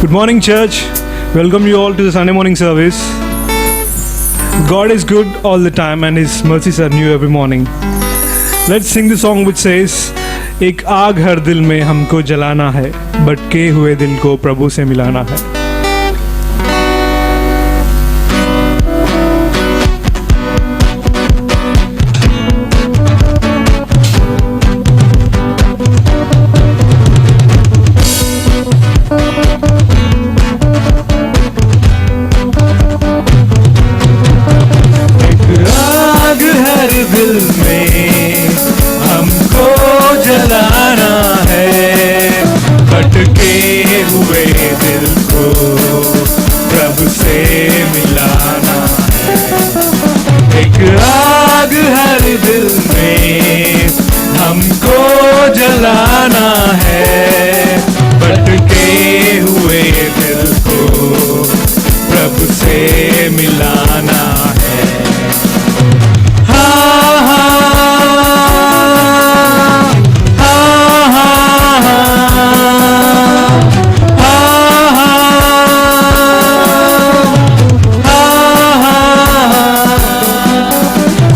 Good morning, church. Welcome you all to the Sunday morning service. God is good all the time and His mercies are new every morning. Let's sing the song which says, एक आग हर दिल में हमको जलाना है, भटके हुए दिल को प्रभु से मिलाना है. जलाना है, भटके हुए दिल को प्रभु से मिलाना है. हाँ हाँ हाँ हाँ हाँ,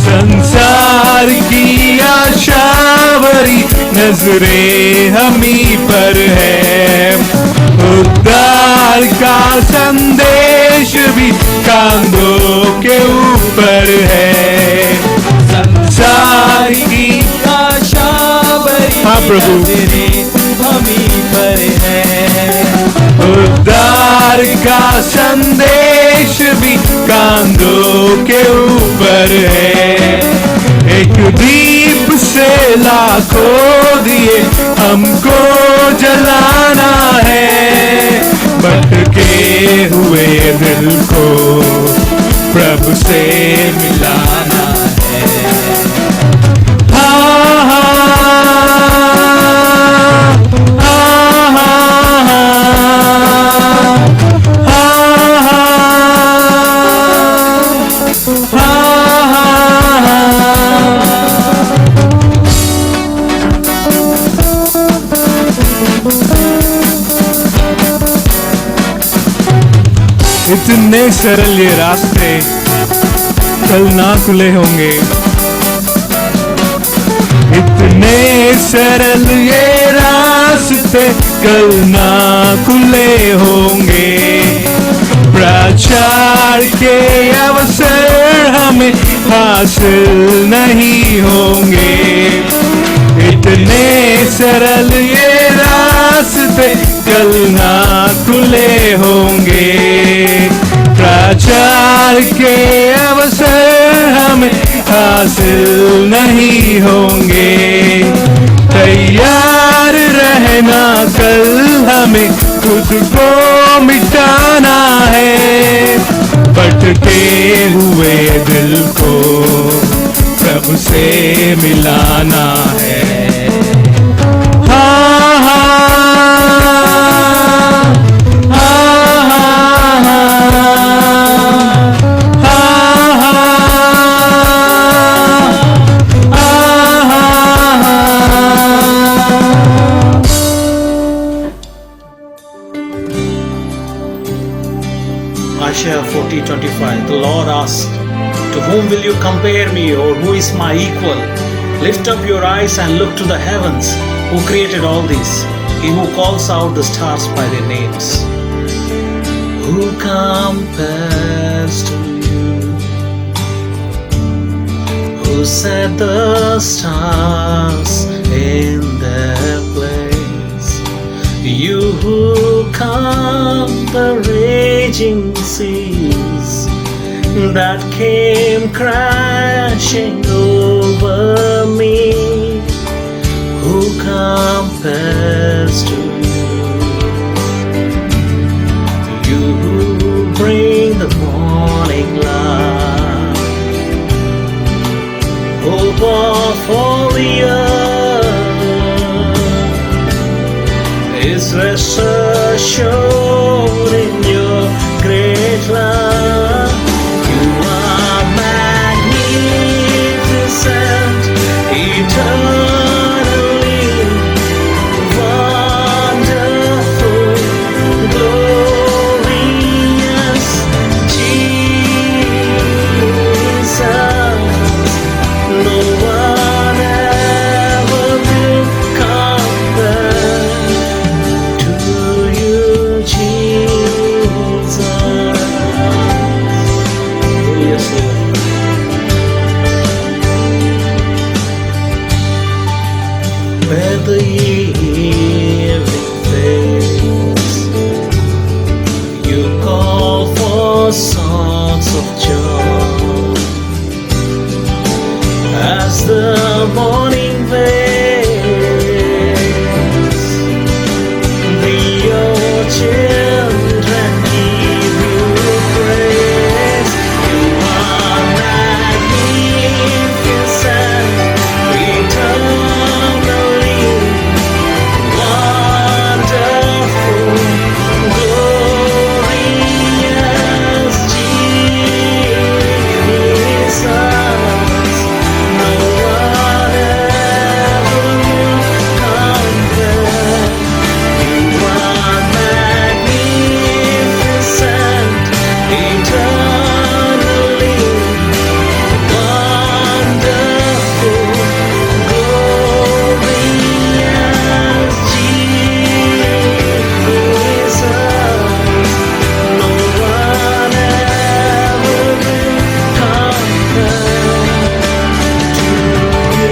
संसार की आशा नजरें हमी पर है, उद्धार का संदेश भी कांधों के ऊपर है. संसार की आशा भरी नजरें हमी पर है, उद्धार का संदेश भी कांधों के ऊपर है. एक दीप से लाखों दिए हमको जलाना है, भटके हुए दिल को प्रभु से मिलाना है. हाँ हाँ हाँ इतने सरल ये रास्ते कल ना खुले होंगे, इतने सरल ये रास्ते कल ना खुले होंगे. प्रचार के अवसर हमें हासिल नहीं होंगे. इतने सरल ये रास्ते कल ना खुले होंगे. प्रचार के अवसर हमें हासिल नहीं होंगे. तैयार रहना कल हमें खुद को मिटाना है, भटके हुए दिल को प्रभु से मिलाना है. हाँ हाँ हाँ Isaiah 40:25. The Lord asked, "To whom will you compare me, or who is my equal? Lift up your eyes and look to the heavens. Who created all these? He who calls out the stars by their names. Who compares to you? Who set the stars in their place? You who calm the raging seas that came crashing over me. Who compares to you? You who bring the morning light, hope of all the earth is rest assured in your great love. You are magnificent, eternally wonderful, glorious. Yes, Lord. Where the evening fades, you call for songs of joy. As the morning waits, your children give you praise. You are magnificent, eternally wonderful, glorious Jesus. No one ever will compare. You are magnificent, eternally wonderful, glorious Jesus. No one ever will compare to you,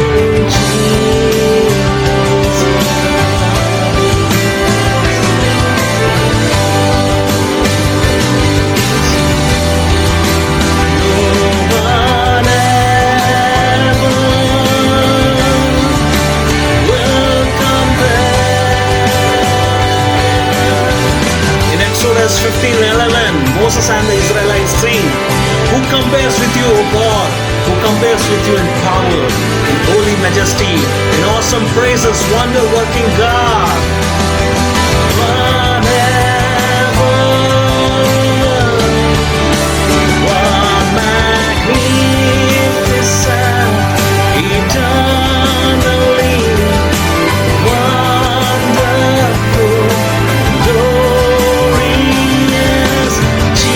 In Exodus 15:11, Moses and the Israelites sing, who compares with you, O God? Who compares with you in power, in holy majesty, in awesome praises, wonder-working God? Magnificent, eternally wonderful, glorious Jesus.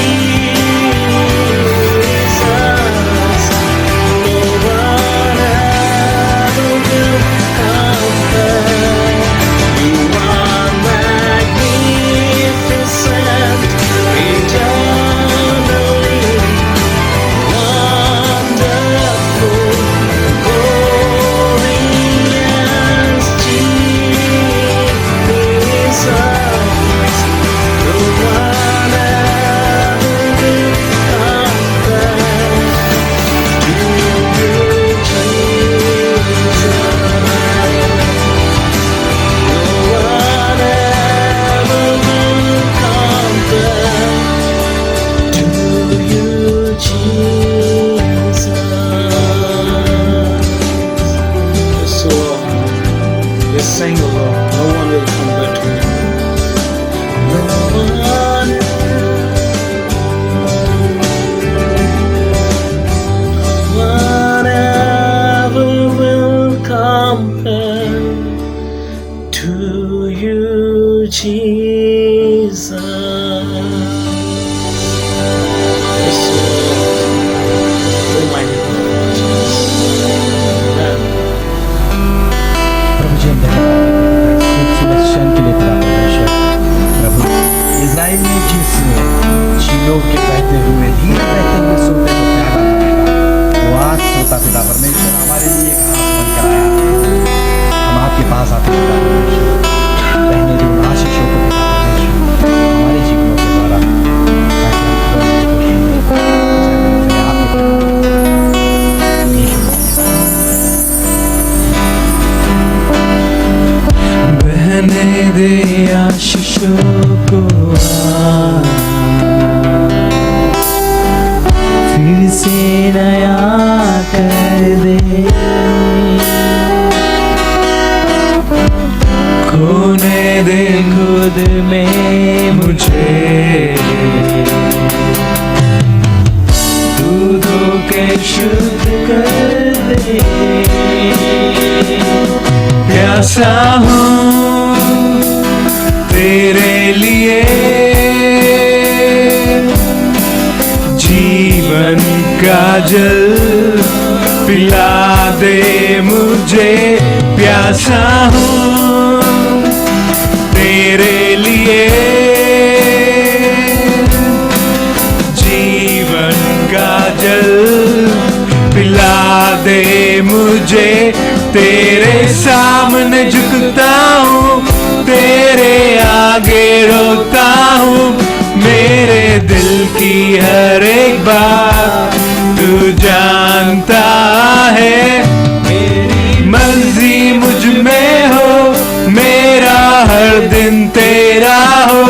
No one ever will compare. You are magnificent, eternally wonderful, glorious Jesus. No one ever will compare to you, Jesus. No one ever will compare to you, Jesus. Yes, Lord. Yes, sing, O Lord. No one will compare to you. No one ever will compare to you, Jesus. Yes, Lord. Almighty God, Jesus. Amen. प्रभु जी हम धन्यवाद देते हैं खूबसूरत क्षण के लिए तेरा परमेश्वर। प्रभु इज़राइल ने जिस झीलों के बहते हुए धीरे बहते हुए सोते तो प्यारा लगेगा, वो आज सोता पिता परमेश्वर हमारे लिए एक आस बनकर आया। हम आपके पास आते हैं पिता परमेश्वर, बहने जो उन आशीषों को पिता परमेश्वर हमारे जीवनों के द्वारा, ताकि हम प्रभु को खुशी में आपके बहने दे आशीषों को फिर से नया कर दे, खोने दे खुद में मुझे, तू धो के शुद्ध कर दे। प्यासा हूँ तेरे लिए, जीवन का जल पिला दे मुझे। प्यासा हूँ तेरे लिए, जीवन का जल मुझे, तेरे सामने झुकता हूँ, तेरे आगे रोता हूँ। मेरे दिल की हर एक बात तू जानता है, मेरी मर्जी मुझ में हो, मेरा हर दिन तेरा हो।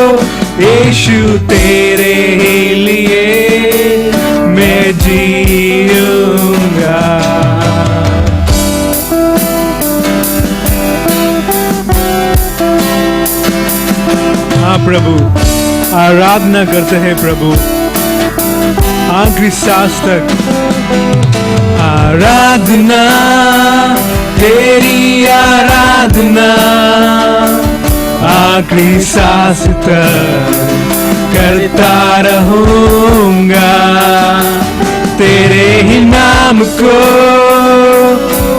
यीशु तेरे ही लिए मैं जीऊंगा। हाँ प्रभु, आराधना करते हैं प्रभु आखिरी सांस तक। आराधना तेरी आराधना आखिरी सांस तक करता रहूंगा। तेरे ही नाम को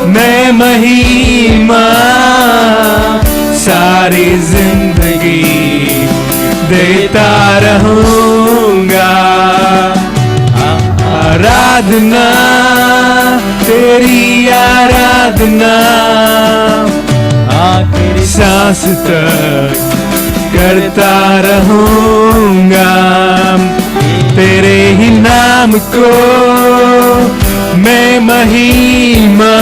मैं महिमा सारी जिंदगी देता रहूंगा। आराधना तेरी आराधना आखिरी सांस तक करता रहूंगा। तेरे ही नाम को मैं महिमा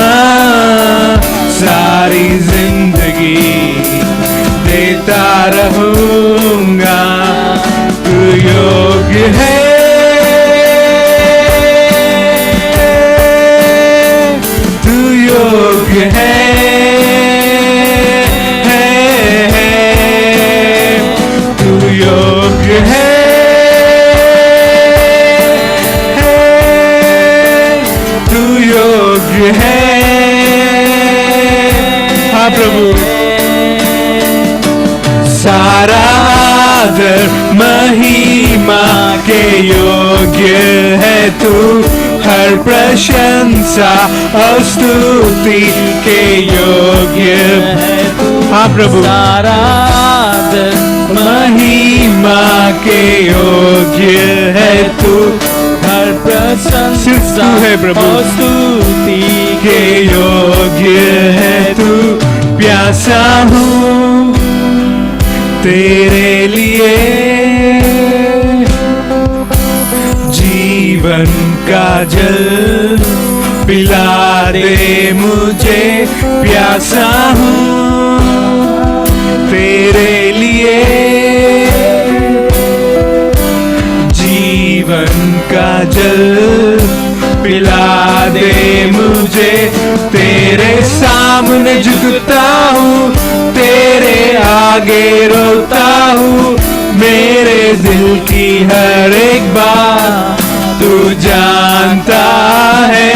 सारी जिंदगी देता रहूंगा। तू योग्य है, तू योग्य है, तू योग्य है, तू योग्य है। हाँ प्रभु, सारा आदर महिमा के योग्य है तू, हर प्रशंसा और स्तुति के योग्य है तू। हाँ प्रभु, सारा आदर महिमा के योग्य है तू, हर प्रशंसा सिर्फ तू है प्रभु, और स्तुति के योग्य है तू। प्यासा हूँ तेरे लिए, जीवन का जल पिला दे मुझे। प्यासा हूँ तेरे लिए, जीवन का जल पिला दे मुझे। तेरे सामने झुकता हूँ, तेरे आगे रोता हूँ। मेरे दिल की हर एक बात तू जानता है,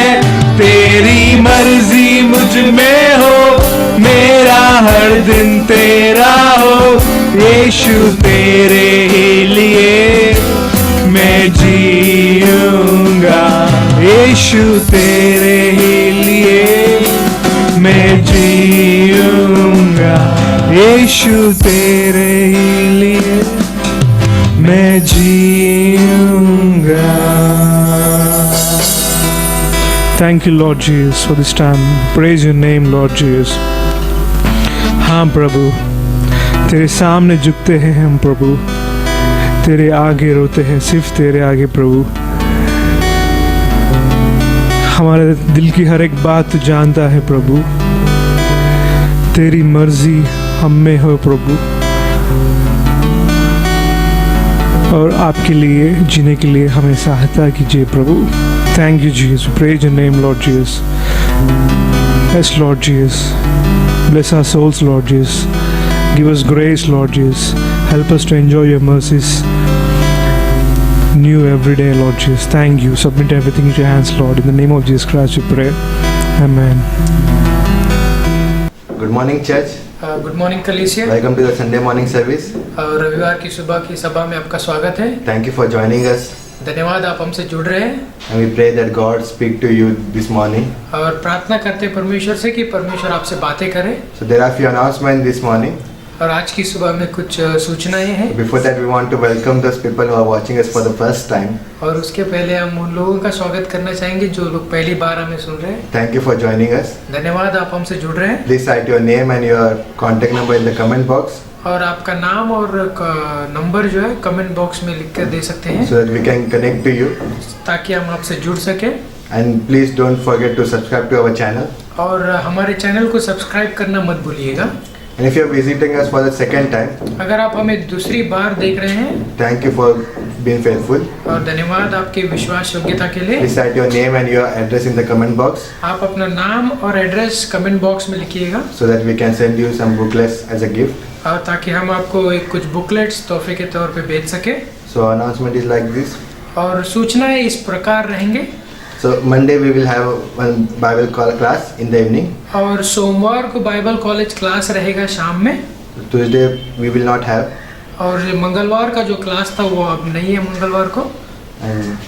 तेरी मर्जी मुझ में हो, मेरा हर दिन तेरा हो। यीशु तेरे ही लिए मैं जीऊंगा। यीशु तेरे ही लिए मैं जीऊंगा। यीशु तेरे ही लिए मैं जीऊंगा। Thank you, Lord Jesus, for this time. Praise your name, Lord Jesus. हाँ प्रभु, तेरे सामने झुकते हैं हम प्रभु, तेरे आगे रोते हैं, सिर्फ तेरे आगे प्रभु। हमारे दिल की हर एक बात तू जानता है प्रभु, तेरी मर्जी हम में हो प्रभु, और आपके लिए जीने के लिए हमें सहायता कीजिए प्रभु। Thank you, Jesus. Praise your name, Lord Jesus. Yes, Lord Jesus. Bless our souls, Lord Jesus. Give us grace, Lord Jesus. Help us to enjoy your mercies new every day, Lord Jesus. Thank you. Submit everything into your hands, Lord. In the name of Jesus Christ, we pray. Amen. Good morning, church. Good morning कलीसिया। Welcome to the Sunday morning service. रविवार की सुबह की सभा में आपका स्वागत है। Thank you for joining us. धन्यवाद आप हमसे जुड़ रहे हैं। And we pray that God speak to you this morning. और प्रार्थना करते हैं परमेश्वर से कि परमेश्वर आपसे बातें करे। So there are few announcements this morning. और आज की सुबह में कुछ सूचनाएं हैं। Before that, we want to welcome those people who are watching us for the first time. और उसके पहले हम उन लोगों का स्वागत करना चाहेंगे जो लोग पहली बार हमें सुन रहे हैं। Thank you for joining us. धन्यवाद, आप हमसे जुड़ रहे हैं। Please write your name and your contact number in the comment box और आपका नाम और नंबर जो है कमेंट बॉक्स में लिख कर दे सकते हैं so that we can connect to you. ताकि हम आपसे जुड़ सके। And please don't forget to subscribe to our channel. और हमारे चैनल को सब्सक्राइब करना मत भूलिएगा। And if you're visiting us for the second time, अगर आप हमें दूसरी बार देख रहे हैं, thank you for being faithful. और धन्यवाद आपके विश्वास योग्यता के लिए। Please write your name and your address in the comment box आप अपना नाम और एड्रेस कमेंट बॉक्स में लिखिएगा so that we can send you some booklets as a gift. और ताकि हम आपको कुछ बुकलेट्स तोहफे के तौर पे भेज सके। So announcement is like this. और सूचनाएं इस प्रकार रहेंगे। So Monday we will have one Bible class in the evening. और सोमवार को बाइबल कॉलेज क्लास रहेगा शाम में। Tuesday we will not have. और मंगलवार का जो क्लास था वो अब नहीं है मंगलवार को। And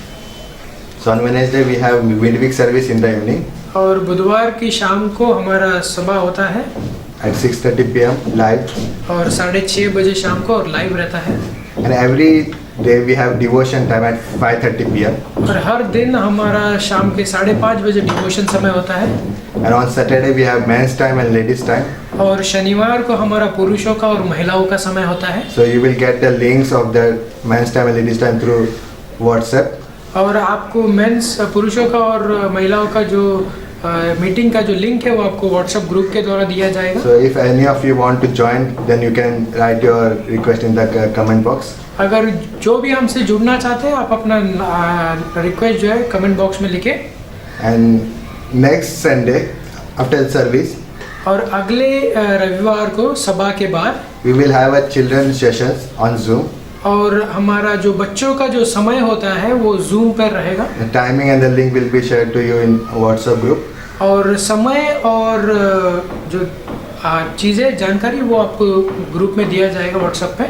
so on Wednesday we have midweek service in the evening और बुधवार की शाम को हमारा सभा होता है at 6:30 p.m. live. और 6:30 बजे शाम को और लाइव रहता है। And every day we have devotion time at 5:30 p.m. और हर दिन हमारा शाम के 5:30 बजे डिवोशन समय होता है। And on Saturday we have men's time and ladies time. और शनिवार को हमारा पुरुषों का और महिलाओं का समय होता है। So you will get the links of the men's time and ladies time through WhatsApp. और आपको मेंस पुरुषों का और महिलाओं का जो मीटिंग का जो लिंक है वो आपको व्हाट्सएप ग्रुप के द्वारा दिया जाएगा। So if any of you want to join, then you can write your request in the comment box. अगर जो भी हमसे जुड़ना चाहते हैं आप अपना रिक्वेस्ट जो है कमेंट बॉक्स में लिखें। And next Sunday after the service, और अगले रविवार को सभा के बाद we will have a children sessions on Zoom. और हमारा जो बच्चों का जो समय होता है वो जूम पर रहेगा। The timing and the link will be shared to you in WhatsApp group. और समय और जो चीज़ें जानकारी वो आपको ग्रुप में दिया जाएगा व्हाट्सएप पे।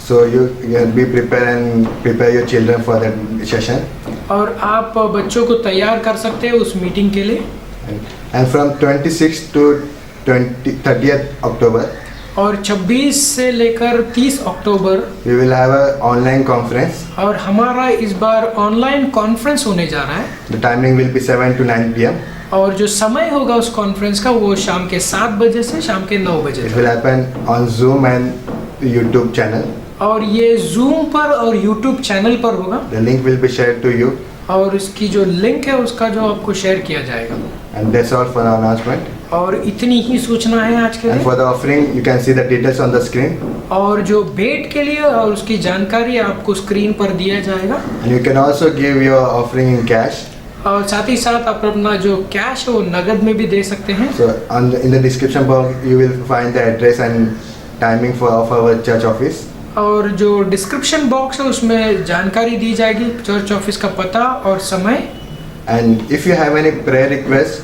So you can be prepared and prepare your children for that session. और आप बच्चों को तैयार कर सकते हैं उस मीटिंग के लिए। And from 26th to 30th October, और 26 से लेकर 30 अक्टूबर we will have a online conference. और हमारा इस बार ऑनलाइन कॉन्फ्रेंस होने जा रहा है। The timing will be 7 to 9 p.m. और जो समय होगा उस कॉन्फ्रेंस का वो शाम के 7 बजे से शाम के 9 बजे It तक। will happen on Zoom and YouTube channel. और ये जूम पर और यूट्यूब चैनल पर होगा। The link will be shared to you. और इसकी जो लिंक है उसका जो आपको शेयर किया जाएगा। And that's all for the announcement. और इतनी ही सूचना है आज के And लिए। for the offering, you can see the details on the screen. और जो भेंट के लिए और उसकी जानकारी आपको स्क्रीन पर दिया जाएगा। And you can also give your offering in cash. और साथ ही साथ आप अपना जो कैश है वो नगद में भी दे सकते हैं। So in the description box, you will find the address and timing of our church office. और जो डिस्क्रिप्शन बॉक्स है उसमें जानकारी दी जाएगी चर्च ऑफिस का पता और समय। And if you have any prayer request,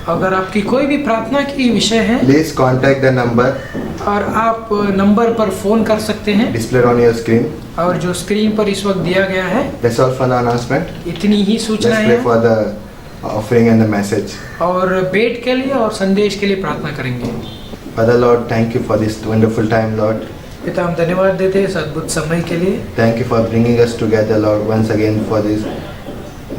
अगर आपकी कोई भी प्रार्थना की विषय है please contact the number और आप नंबर पर फोन कर सकते हैं displayed on your screen. और जो स्क्रीन पर इस वक्त दिया गया है। That's all for the announcement. इतनी ही सूचना Let's pray है। for the offering and the message. और भेंट के लिए और संदेश के लिए प्रार्थना करेंगे। Father Lord, thank you for this wonderful time, Lord. पिता हम धन्यवाद देते हैं इस अद्भुत समय के लिए। Thank you for bringing us together, Lord, once again for this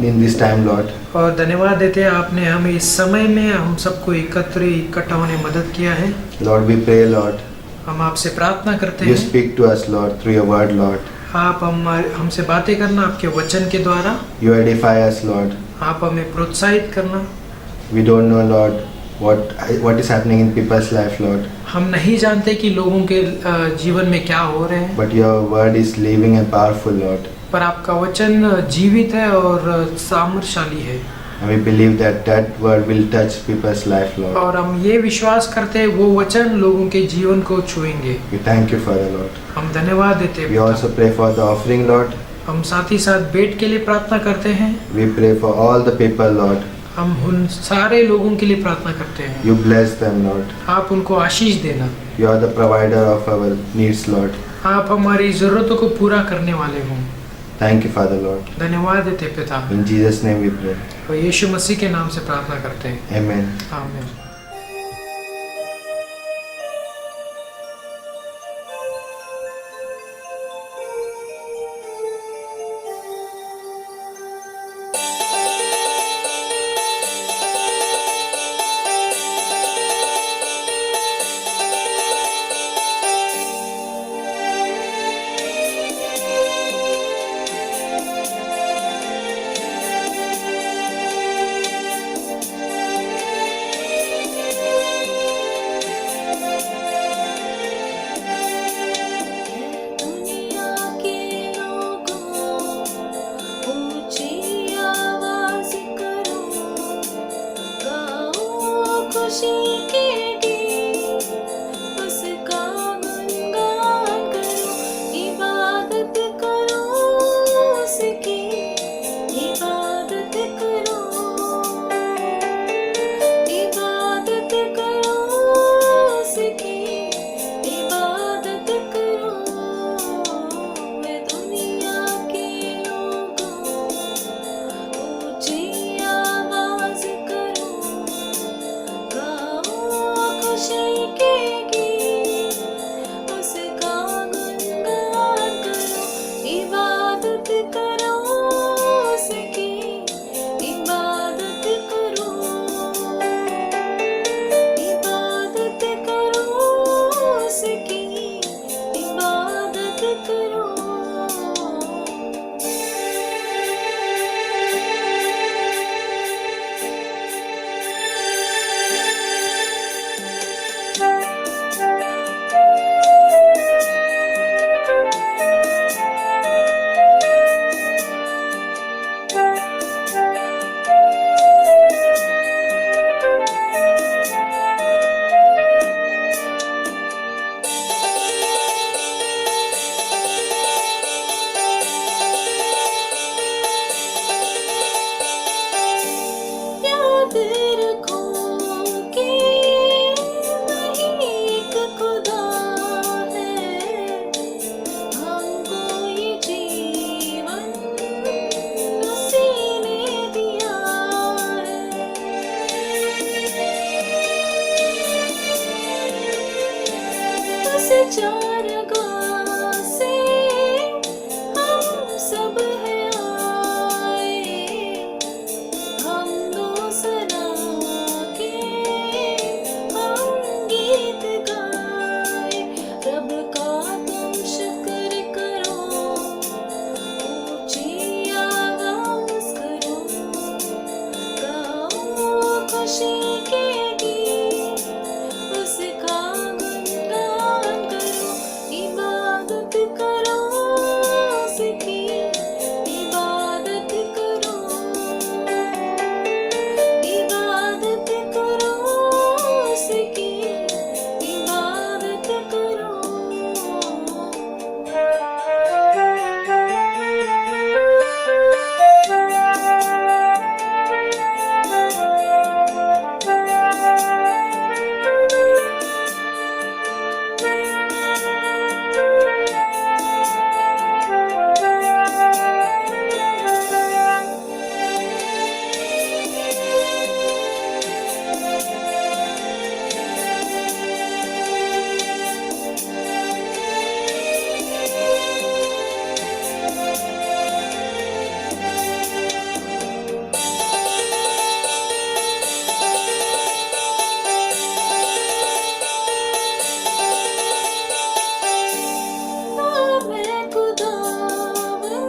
in this time, Lord. और धन्यवाद देते हैं आपने हमें इस समय में हम सबको इकट्ठा होने में मदद किया है। Lord, we pray, Lord. हम आपसे प्रार्थना करते You हैं speak to us, Lord, through your word, Lord. आप हमसे बातें करना आपके वचन के द्वारा। You edify us, Lord. आप हमें प्रोत्साहित करना। We don't know, Lord, what is happening in people's life, Lord. हम नहीं जानते कि लोगों के जीवन में क्या हो रहे हैं, But your word is living and powerful, Lord. पर आपका वचन जीवित है और सामर्थ्यशाली है। And we believe that that word will touch people's life, Lord. और हम ये विश्वास करते हैं वो वचन लोगों के जीवन को छुएंगे। We thank you, Father, Lord. हम धन्यवाद देते We हैं। also pray for the offering, Lord. हम साथ ही साथ भेंट के लिए प्रार्थना करते हैं। We pray for all the people, Lord. हम उन सारे लोगों के लिए प्रार्थना करते हैं। You bless them, Lord. आप उनको आशीष देना। You are the provider of our needs, Lord. आप हमारी जरूरतों को पूरा करने वाले हों। Thank you, Father, Lord. धन्यवाद देते पिता। In Jesus' name we pray. और यीशु मसीह के नाम से प्रार्थना करते हैं। Amen. आमीन। खुशी के गीत उसका गुणगान करो, इबादत करो उसकी, इबादत करो, इबादत करो उसकी, इबादत करो। मैं दुनिया के लोगों ऊंची आवाज करो, गाओ खुशी के गीत उसका गुणगान करो, इबादत करो उसकी, इबादत करो, इबादत करो उसकी, इबादत करो। याद रखो कि वही एक खुदा है, हमको ये जीवन उसी ने दिया है। उस चारगाह से हम सब हैं आए, हम दो सना के हम गीत गाए, रब का तुम शुक्र करो, ऊंची आवाज करो, गाओ खुशी के गीत उसका गुणगान करो, इबादत करो उसकी, इबादत करो, इबादत करो उसकी, इबादत करो। मैं खुदावन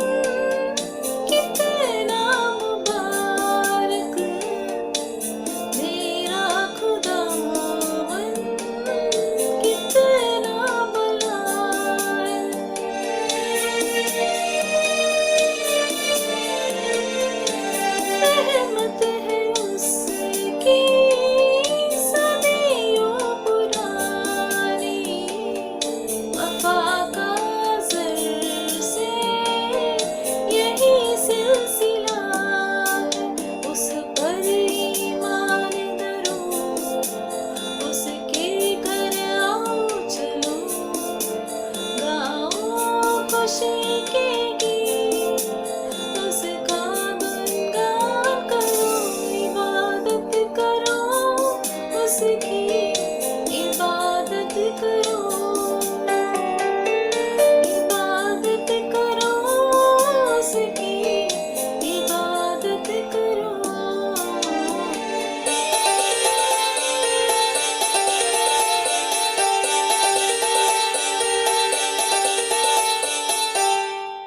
कितना मुबारक, मेरा खुदावन कितना भला है। रहमत है उसकी सदियों पुरानी, वफा का ज़र से यही सिलसिला है। उस पर ईमान धरो, उसके घर आओ चलो, गाओ खुशी के गीत उसका गुणगान करो, इबादत करो उसकी, इबादत करो, इबादत करो उसकी, इबादत करो।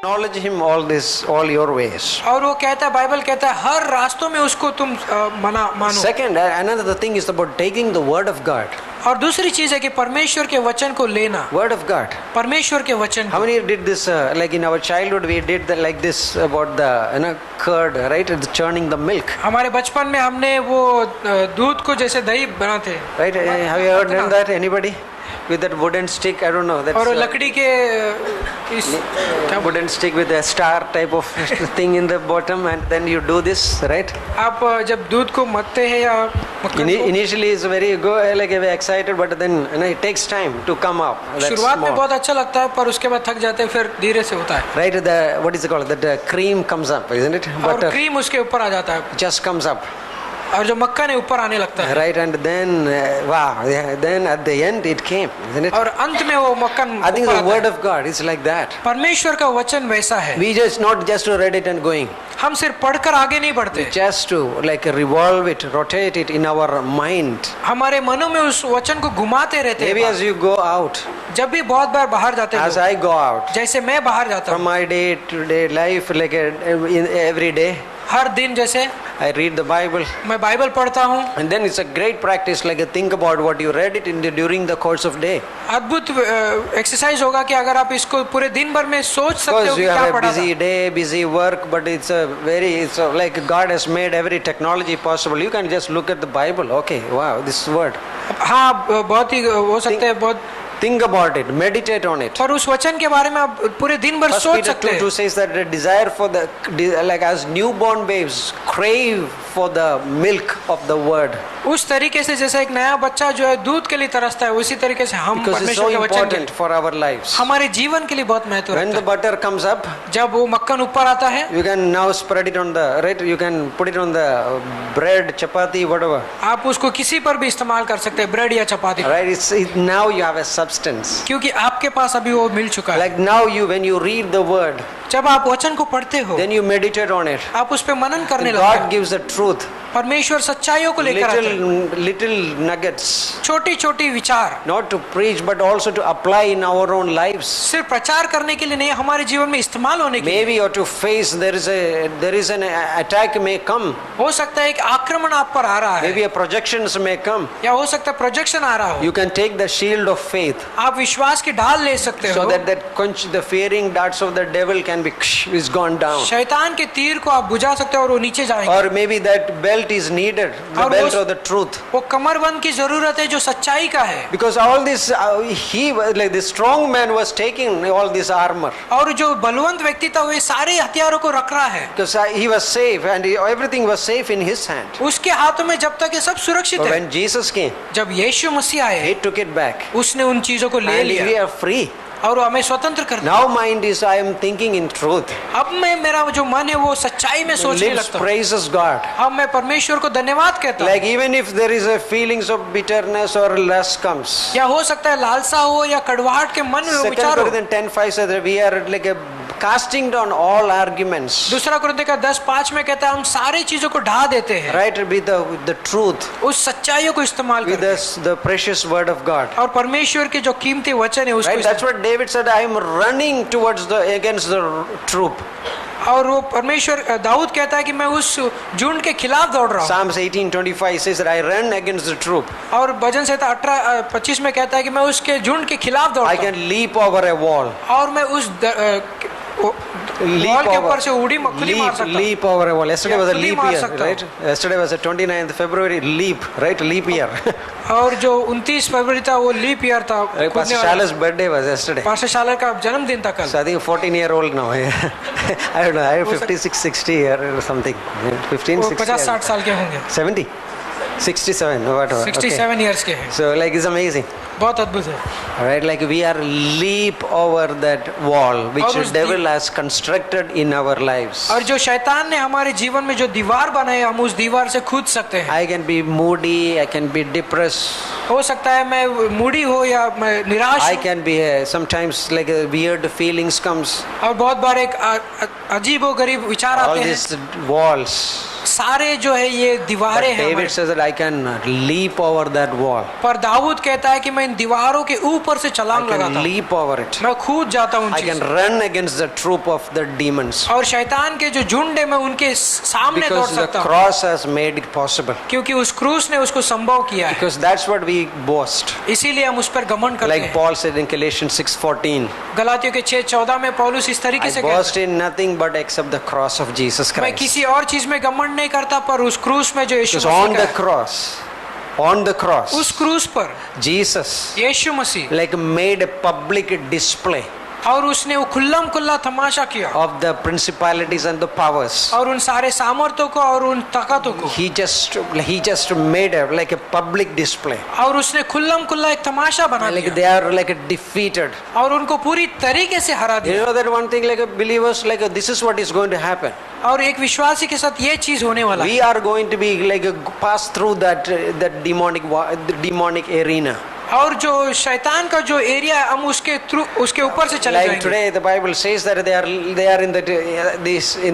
Acknowledge him all your ways. और वो कहता है, बाइबल कहता है हर रास्तों में उसको तुम मानो। Second, another thing is about taking the word of God और दूसरी चीज है कि परमेश्वर के वचन को लेना, Word of God. परमेश्वर के वचन How को। many did this like in our childhood? We did like this about the curd, right? The churning the milk, हमारे बचपन में हमने वो दूध को जैसे दही बनाते, right? Have you ever done that? Anybody? With that wooden stick, I don't know. That's और लकड़ी के इस क्या wooden stick with a star type of thing in the bottom, and then you do this, right? आप जब दूध को मथते हैं या मक्खन को, Initially, it's very like very excited, but then it takes time to come up. That's शुरुआत में small. बहुत अच्छा लगता है पर उसके बाद थक जाते हैं, फिर धीरे से होता है Right? The what is it called? That cream comes up, isn't it? और Butter क्रीम उसके ऊपर आ जाता है just comes up. और जो मक्खन है ऊपर आने लगता है Right, and then wow, yeah, then at the end it came, isn't it? और अंत में वो मक्खन I think ऊपर the आता word है। of God is like that. परमेश्वर का वचन वैसा है, We just not just to read it and going, हम सिर्फ पढ़कर आगे नहीं बढ़ते, just to like revolve it, rotate it in our mind. हमारे मनों में उस वचन को घुमाते रहते Maybe as हैं। you go out, जब भी बहुत बार बाहर जाते as हैं, I go out जैसे मैं बाहर जाता from हूँ my day-to-day life, like in every day, हर दिन, जैसे I read the Bible, मैं बाइबल पढ़ता हूँ, and then it's a great practice. Like think about what you read it in during the course of day. अद्भुत exercise होगा कि अगर आप इसको पूरे दिन भर में सोच सकते हो Because कि you क्या have a पढ़ा था। busy day, busy work, but it's like God has made every technology possible. You can just look at the Bible. Okay, wow, this word. हाँ, बहुत ही हो सकते हैं, बहुत, Think about it, meditate on it. पर उस वचन के बारे में आप पूरे दिन भर First सोच Peter सकते 2:2 हैं। says that the desire for the like as newborn babes crave for the milk of the word, उस तरीके से जैसे एक नया बच्चा जो है दूध के लिए तरसता है, उसी तरीके से हम because it's so परमेश्वर के वचन important के for our lives. हमारे जीवन के लिए बहुत महत्व When रखता the butter comes up, है। जब वो मक्खन ऊपर आता है, you can now spread it on the right. You can put it on the bread, chapati, whatever. आप उसको किसी पर भी इस्तेमाल कर सकते हैं, ब्रेड या चपाती पर। Right? Now you have a substance. क्योंकि आपके पास अभी वो मिल चुका है। Like now when you read the word, जब आप वचन को पढ़ते हो, then you meditate on it. आप उस पे मनन करने लगते God हैं। gives the truth, परमेश्वर सच्चाइयों को लेकर आते हैं, little nuggets, छोटी छोटी विचार, not to preach but also to apply in our own lives. सिर्फ प्रचार करने के लिए नहीं, हमारे जीवन में इस्तेमाल होने के लिए। Maybe or to face there is an attack may come. हो सकता है एक आक्रमण आप पर आ रहा है, Maybe a projections may come. या हो सकता है प्रोजेक्शन आ रहा हो। You can take the shield of faith आप विश्वास की ढाल ले सकते so हो, that the fearing darts of the devil can be is gone down. शैतान के तीर को आप बुझा सकते हो और वो नीचे जाएंगे। Or maybe that belt is needed, the और belt वो- of the truth. वो कमरबंद की जरूरत है जो सच्चाई का है। Because all this, he like the strong man was taking all this armor. और जो बलवंत व्यक्ति था वो ये सारे हथियारों को रख रहा है, Because he was safe and everything was safe in his hand. उसके हाथों में जब तक ये सब सुरक्षित But है। when Jesus came, जब यीशु मसीह आए, he took it back. उसने उन चीजों को ले And we लिया are free. और वो हमें स्वतंत्र कर दिया। Now mind is I am thinking in truth. अब मैं, मेरा जो मन है वो सच्चाई में सोचने Lips लगता हूँ। praises God. अब मैं परमेश्वर को धन्यवाद कहता हूँ। Like even if there is a feelings of bitterness or lust comes. या हो सकता है लालसा हो या कड़वाहट के मन में 2 विचार हो। Corinthians 10:5 says that we are like a casting down all arguments. दूसरा कुरिन्थियों का 10:5 में कहता है हम सारी चीजों को ढा देते हैं Right, with the truth, उस सच्चाइयों को इस्तेमाल with करके, the precious word of God. और परमेश्वर के जो कीमती वचन है उसको Right, that's what David said. I am running towards against the troop. और वो परमेश्वर दाऊद कहता है कि मैं उस झुंड के खिलाफ दौड़ रहा हूँ। Psalms 18:25 says that I run against the troop. और भजन संहिता 18:25 में कहता है कि मैं उसके झुंड के खिलाफ I दौड़ता हूँ can leap over a wall. और मैं उस वॉल के ऊपर से उड़ी खुली मार सकता हूँ। Leap over a wall. Yesterday was a खुली leap मार year, सकता हूँ। right? Yesterday was a 29th February leap, right? Leap year. और जो 29 फरवरी था वो लीप ईयर था। Right, Pastor Shala's birthday was yesterday. Pastor Shala का जन्मदिन था कल। So I think 14-year-old now. I don't know. I have 56, 60 or something. 15, वो 60. 50-60 साल के होंगे, 70, 67, whatever. 67 इयर्स के हैं। So like it's amazing. बहुत अद्भुत है। Right, like we are leap over that wall which और the उस devil has constructed in our lives. और जो शैतान ने हमारे जीवन में जो दीवार बनाई हम उस दीवार से कूद सकते हैं। I can be moody, I can be depressed, हो सकता है मैं मूडी हो या मैं निराश I हूँ। can be sometimes like a weird feelings comes. और बहुत बार एक अजीबो गरीब विचार All आते हैं। these walls, सारे जो है ये But दीवारें हैं David हमारे। says that I can leap over that wall. पर दाऊद कहता है कि मैं इन दीवारों के ऊपर से I छलांग लगाता can हूँ, leap over it. मैं कूद जाता हूँ उन I चीज़ can से। run against the troop of the demons. और शैतान के जो झुंड है मैं उनके सामने दौड़ Because the सकता हूँ, cross has made it possible. क्योंकि उस क्रूस ने उसको संभव किया है। Because that's what we boast. इसीलिए हम उस पर घमंड करते Like हैं। Paul said in Galatians 6:14, गलातियों के 6:14 में पौलुस इस तरीके I से कहता boast in nothing but except the cross of Jesus है, मैं Christ. किसी और चीज में घमंड नहीं करता पर उस क्रूस में जो यीशु Because मसीह on का the है, cross, उस क्रूस पर Jesus Yeshu Masih like made a public display और उसने वो खुल्लम खुल्ला तमाशा किया of the principalities and the powers. और उन सारे सामर्थ्यों को और उन ताकतों को, He just made a like a public display. और उसने खुल्लम खुल्ला एक तमाशा बना Like दिया they are like defeated. और उनको पूरी तरीके से हरा You दिया। know that one thing like a believers like this is what is going to happen. और एक विश्वासी के साथ ये चीज होने वाला है, We are going to be like pass through that demonic arena. और जो शैतान का जो एरिया है हम उसके थ्रू उसके ऊपर से चले Like जाएंगे। today, the Bible says that they are in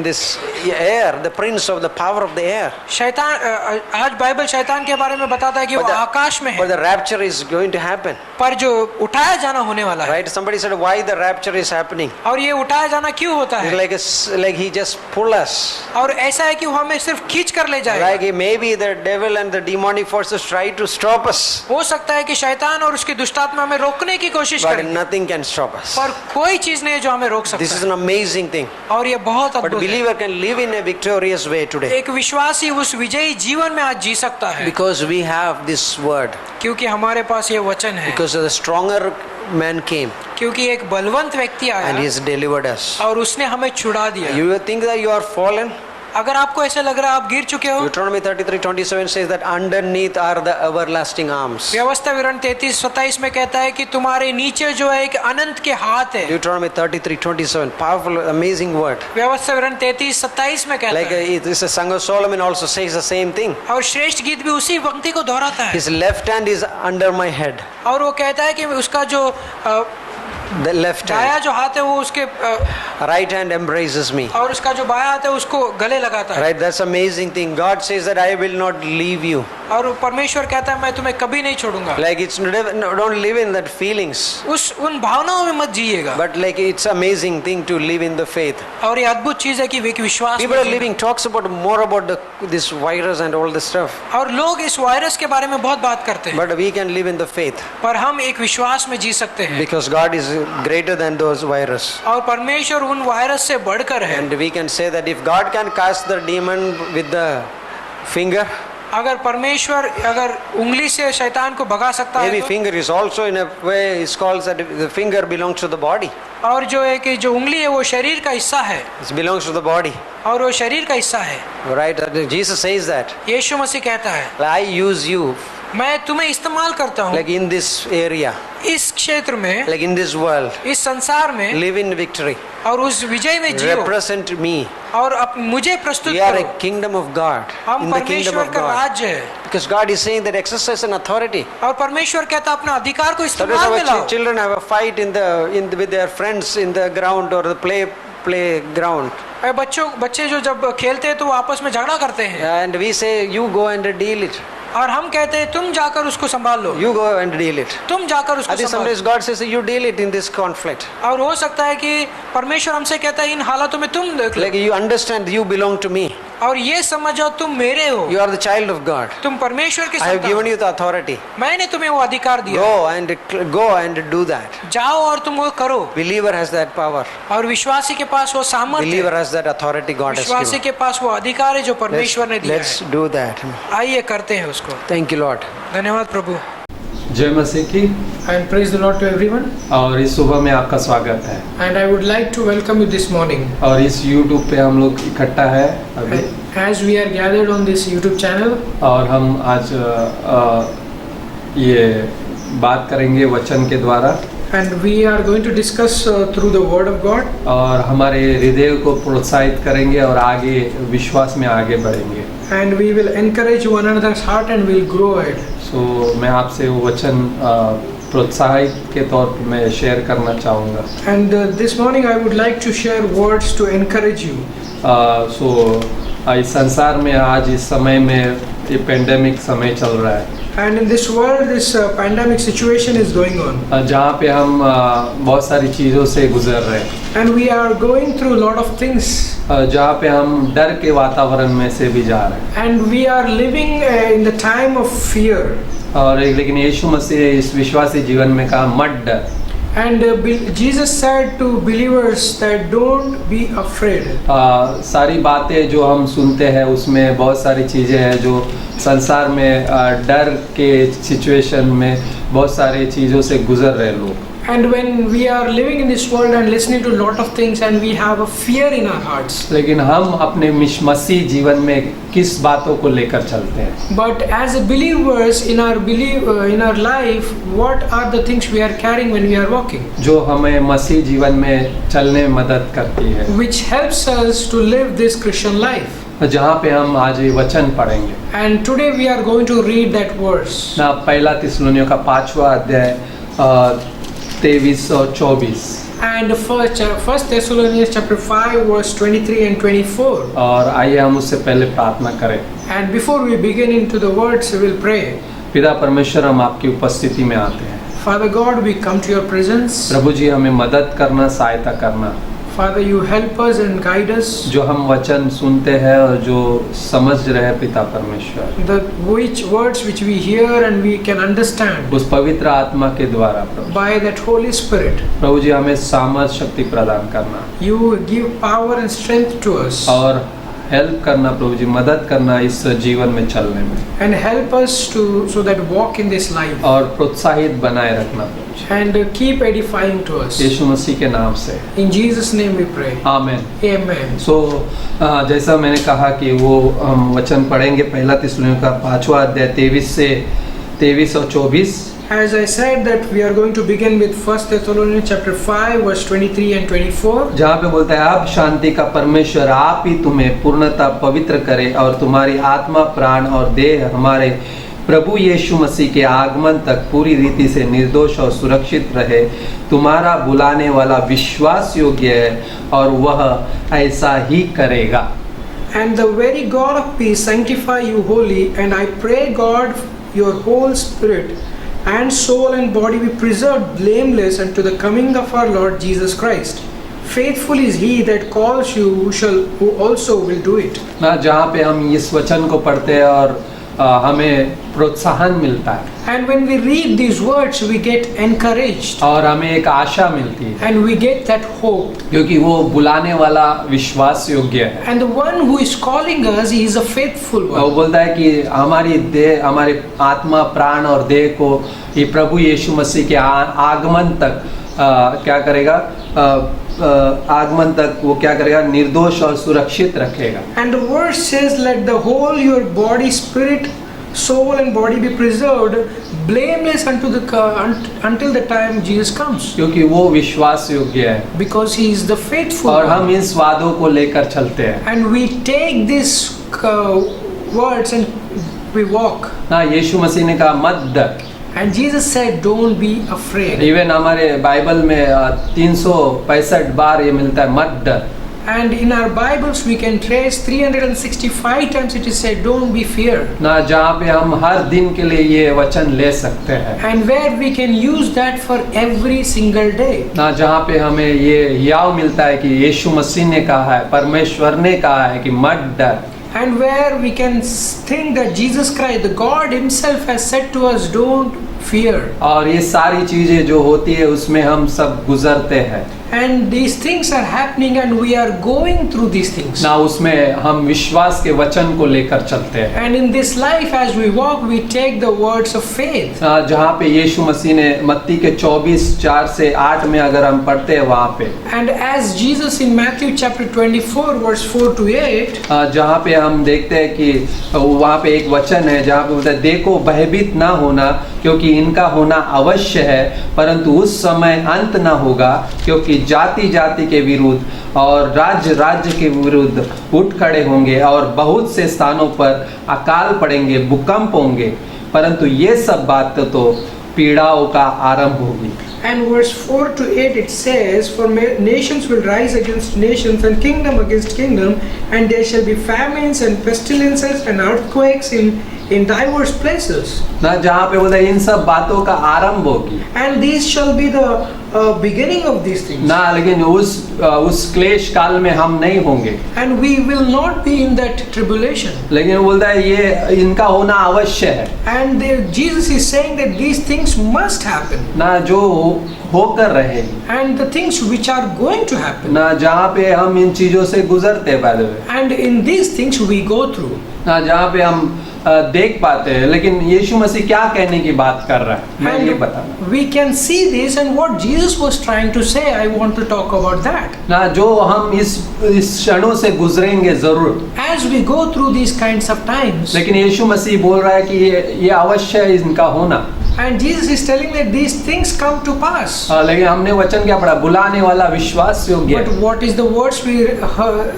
this air, the prince of the power of the air. शैतान आज बाइबल शैतान के बारे में बताता है कि वो आकाश में But है, the rapture is going to happen, पर जो उठाया जाना होने वाला है। right? Somebody said, why the rapture is happening? और ये उठाया जाना क्यों होता It's है? like he just pull us. और ऐसा है कि वो हमें सिर्फ खींच कर ले जाए। Like maybe the devil and the demonic forces try to stop us, हो सकता है कि शैतान और उसकी दुष्टात्मा हमें रोकने की कोशिश but करे, nothing can stop us. पर कोई चीज नहीं है जो हमें रोक This is सकता an amazing thing. है। और ये बहुत But अद्भुत है। believer can live in a victorious way today एक विश्वासी उस विजयी जीवन में आज जी सकता है, because we have this word. क्योंकि हमारे पास ये वचन है, Because the stronger man came क्योंकि एक बलवंत व्यक्ति and he आया has delivered us. और उसने हमें छुड़ा दिया। You think that you are fallen? अगर आपको ऐसा लग रहा है आप गिर चुके हो, Deuteronomy 33:27 says that underneath are the everlasting arms. व्यवस्था विवरण 33:27 में कहता है कि तुम्हारे नीचे जो है एक अनंत के हाथ है। Deuteronomy 33:27, powerful, amazing word. व्यवस्था विवरण 33:27 में कहता Like है, this is Song of Solomon also says the same thing. और श्रेष्ठ गीत भी उसी पंक्ति को दोहराता है। His left hand is under my head. और वो कहता है कि उसका जो The left दाया hand. जो हाथ है वो उसके Right hand embraces me. और उसका जो बाया हाथ है उसको गले लगाता है। Right, that's amazing thing. God says that I will not leave you. और परमेश्वर कहता है मैं तुम्हें कभी नहीं छोड़ूंगा। Like it's don't live in that feelings. उन भावनाओं में मत जिएगा। But like it's amazing thing to live in the faith. और ये अद्भुत चीज है कि वे विश्वास People में are Jeena. living talks about more about this virus and all this stuff. और लोग इस वायरस के बारे में बहुत बात करते हैं, But we can live in the faith पर हम एक विश्वास में जी सकते हैं, because God is greater than those virus. और परमेश्वर उन वायरस से बढ़कर है। And we can say that if God can cast the demon with the finger, अगर परमेश्वर अगर उंगली से शैतान को भगा सकता maybe है finger is also in a way is called that the finger belongs to the body. और जो है कि जो उंगली है वो शरीर का हिस्सा है, It belongs to the body, और वो शरीर का हिस्सा है। right? Jesus says that यीशु मसीह कहता है I use you मैं तुम्हें इस्तेमाल करता हूँ like in this area, इस क्षेत्र में, like in this world. इस संसार में, Live in victory. और उस विजय में जियो Represent me. और मुझे प्रस्तुत We are a करो। kingdom of God. हम In the kingdom परमेश्वर of का God. राज्य है, Because God is saying that exercise an authority. और परमेश्वर कहता है अपना अधिकार को Sometimes इस्तेमाल में our लाओ। children have a fight with their friends in the ground or the playground. बच्चे जो जब खेलते हैं तो वो आपस में झगड़ा करते हैं, And we say, you go and deal it. और हम कहते हैं तुम जाकर उसको संभाल लो, You go and deal it. तुम जाकर I उसको think संभाल sometimes God says, you deal it in this conflict. और हो सकता है कि परमेश्वर हमसे कहता है इन हालातों में तुम देख लो, Like you understand, you belong to me. और ये समझो तुम मेरे हो, You are the child of God. तुम परमेश्वर के I have संतान given हो। you the authority. मैंने तुम्हें वो अधिकार दिया, Go and do that. जाओ और तुम वो करो। Believer has that power. और विश्वासी के पास वो सामर्थ्य Believer है, has that authority God has विश्वासी given. के पास वो अधिकार है जो परमेश्वर ने दिया Let's है। do that. आइए करते हैं उसको। Thank you, Lord. धन्यवाद प्रभु। जय मसीह की। And praise the Lord to everyone. और इस सुबह में आपका स्वागत है। And I would like to welcome you this morning. और इस YouTube पे हम लोग इकट्ठा है अभी, As we are gathered on this YouTube channel, और हम आज ये बात करेंगे वचन के द्वारा, and we are going to discuss through the Word of God, और हमारे हृदय को प्रोत्साहित करेंगे और आगे विश्वास में आगे बढ़ेंगे। and we will encourage one another's heart and we'll grow ahead. सो मैं आपसे वो वचन प्रोत्साहित के तौर पर मैं शेयर करना चाहूँगा। And this morning I would like to share words to encourage you. सो इस संसार में आज इस समय में ये पेंडेमिक समय चल रहा है, And in this world, this pandemic situation is going on. जहाँ पे हम बहुत सारी चीज़ों से गुजर रहे हैं, And we are going through a lot of things. जहाँ पे हम डर के वातावरण में से भी जा रहे हैं। And we are living in the time of fear. और लेकिन यीशु मसीह ने इस विश्वासी जीवन में कहा मत डर। And Jesus said to believers that don't be afraid. सारी बातें जो हम सुनते हैं उसमें बहुत सारी चीज़ें हैं जो संसार में डर के सिचुएशन में बहुत सारी चीज़ों से गुजर रहे लोग। And when we are living in this world and listening to a lot of things and we have a fear in our hearts. लेकिन हम अपने मसीह जीवन में किस बातों को लेकर चलते हैं? But as a believers in our life, what are the things we are carrying when we are walking? जो हमें मसीह जीवन में चलने में मदद करती है, Which helps us to live this Christian life. जहाँ पे हम आज ये वचन पढ़ेंगे। And today we are going to read that verse. ना पहला थिस्सलुनीयों का 5वां अध्याय 23 और 24। And First Thessalonians chapter 5 verse 23 and 24. और आइए हम उससे पहले प्रार्थना करें। And before we begin into the words, we will pray. पिता परमेश्वर, हम आपकी उपस्थिति में आते हैं। Father God, we come to your presence. प्रभु जी, हमें मदद करना, सहायता करना। Father, you help us and guide us. जो हम वचन सुनते हैं और जो समझ रहे हैं पिता परमेश्वर, The words which we hear and we can understand उस पवित्र आत्मा के द्वारा प्रभु, by that Holy Spirit. प्रभु जी हमें सामर्थ शक्ति प्रदान करना You give power and strength to us. और हेल्प करना प्रभु जी, मदद करना इस जीवन में चलने में, And help us so that walk in this life. और प्रोत्साहित बनाए रखना प्रभु जी, And keep edifying to us. यीशु मसीह के नाम से In Jesus' name we pray. आमीन। Amen. जैसा मैंने कहा कि वो हम वचन पढ़ेंगे पहला थिस्सलुनीयों का 5वां अध्याय 23 और 24। As I said that we are going to begin with 1 Thessalonians chapter 5 verse 23 and 24. जहाँ पे बोलता है, अब शांति का परमेश्वर आप ही तुम्हें पूर्णतः पवित्र करे और तुम्हारी आत्मा, प्राण और देह हमारे प्रभु यीशु मसीह के आगमन तक पूरी रीति से निर्दोष और सुरक्षित रहे। तुम्हारा बुलाने वाला विश्वास योग्य है और वह ऐसा ही करेगा। And the very God of peace sanctify you wholly, and I pray God your whole spirit and soul and body be preserved blameless unto the coming of our Lord Jesus Christ. Faithful is he that calls you, who also will do it. ना जहाँ पे हम इस वचन को पढ़ते हैं और हमें प्रोत्साहन मिलता है, And when we read these words, we get encouraged और हमें एक आशा मिलती है, and we get that hope. क्योंकि वो बुलाने वाला विश्वास योग्य है। And the one who is calling us, he is a faithful वो one. बोलता है कि हमारी देह, हमारे आत्मा, प्राण और देह को ये प्रभु यीशु मसीह के आगमन तक क्या करेगा? आगमन तक वो क्या करेगा? निर्दोष और सुरक्षित रखेगा। And the verse says, let the whole your body, spirit, soul and body be preserved blameless until the time Jesus comes. क्योंकि वो विश्वास योग्य है Because he is the faithful और हम one. इन स्वादों को लेकर चलते हैं। And we take these words and we walk. ना यीशु मसीह ने कहा मत डर। And Jesus said, don't be afraid. Even हमारे बाइबल में 365 बार ये मिलता है मत डर। And in our Bibles we can trace 365 times it is said, don't be feared. ना जहाँ पे हम हर दिन के लिए ये वचन ले सकते हैं, And where we can use that for every single day. ना जहाँ पे हमें ये याव मिलता है कि यीशु मसीह ने कहा है, परमेश्वर ने कहा है कि मत डर। And where we can think that Jesus Christ, the God himself has said to us, don't fear. और ये सारी चीजें जो होती है उसमें हम सब गुजरते हैं, And these things are happening and we are going through these things. ना उसमें हम विश्वास के वचन को लेकर चलते हैं। And in this life as we walk, we take the words of faith. जहाँ पे यीशु मसीह ने मत्ती के 24:4 से 8 में अगर हम पढ़ते हैं वहाँ पे, And as Jesus in Matthew chapter 24 verse 4 to 8, जहाँ पे हम देखते हैं कि वहाँ पे एक वचन है जहाँ पे बोलता है, देखो भयभीत ना होना क्योंकि इनका होना अवश्य है, परंतु उस समय अंत ना होगा, क्योंकि जाति जाति के विरुद्ध और राज्य राज्य के विरुद्ध उठ खड़े होंगे और बहुत से स्थानों पर अकाल पड़ेंगे, भूकंप होंगे, परंतु ये सब बात तो पीड़ाओं का आरंभ होगी। And verse 4 to 8 it says, For nations will rise against nations and kingdom against kingdom, and there shall be famines and pestilences and earthquakes in diverse places. ना जहाँ पे बोलता है इन सब बातों का आरंभ होगी And these shall be the beginning of these things. ना, लेकिन उस क्लेश काल में हम नहीं होंगे। And we will not be in that tribulation. लेकिन वो बोलता है ये इनका होना अवश्य है And Jesus is saying that these things must happen. ना, जो होकर रहेगी And the things which are going to happen. ना, जहाँ पे हम इन चीजों से गुजरते पहले And in these things we go through. ना, जहाँ पे हम देख पाते हैं। लेकिन यीशु मसीह क्या कहने की बात कर रहा है, मैं ये बताना We can see this, and what Jesus was trying to say, I want to talk about that. ना, जो हम इस क्षणों से गुजरेंगे जरूर, As we go through these kinds of times, लेकिन यीशु मसीह बोल रहा है कि ये अवश्य है इनका होना। and Jesus is telling that these things come to pass. लेकिन हमने वचन क्या पढ़ा, बुलाने वाला विश्वास योग्य But है। what is the words we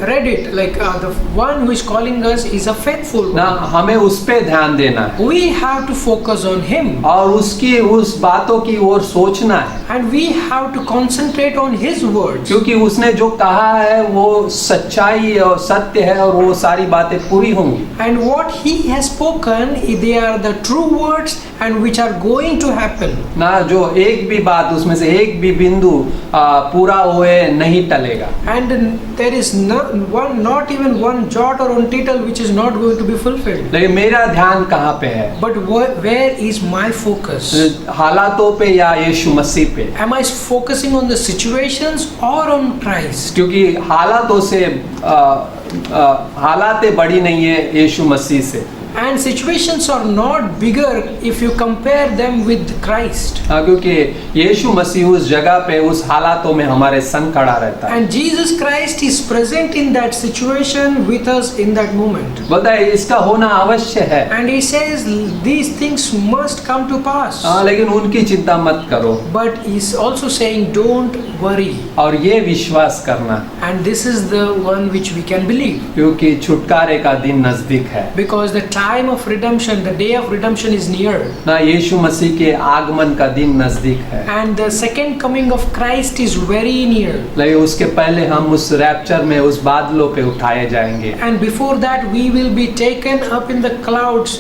read it? Like the one who is calling us is a faithful ना, one. हमें उस पे ध्यान देना है We have to focus on Him. और उसकी उस बातों की ओर सोचना है, And we have to concentrate on His words. क्योंकि उसने जो कहा है वो सच्चाई और सत्य है और वो सारी बातें पूरी होंगी। And what He has spoken, they are the true words and which are going to happen. ना, जो एक भी बात उसमें से एक भी बिंदु पूरा हुए नहीं टलेगा। And there is not even one jot or one tittle which is not going to be fulfilled. लेकिन मेरा ध्यान कहाँ पे है, But where is my focus? हालातों पे या यीशु मसीह पे? Am I focusing on the situations or on Christ? क्योंकि हालातों से हालातें बड़ी नहीं है यीशु मसीह से। And situations are not bigger if you compare them with Christ. क्योंकि यीशु मसीह उस जगह पे उस हालातों में हमारे संग खड़ा रहता है। And Jesus Christ is present in that situation with us in that moment. बोलता है इसका होना अवश्य है। And He says these things must come to pass. लेकिन उनकी चिंता मत करो। But He's also saying don't worry. और ये विश्वास करना, And this is the one which we can believe. क्योंकि छुटकारे का दिन नजदीक है। Because the time of redemption, the day of redemption is near. ना, यीशु मसीह के आगमन का दिन नजदीक है। And the second coming of Christ is very near. लेकिन उसके पहले हम उस रैप्चर में उस बादलों पे उठाए जाएंगे, And before that we will be taken up in the clouds.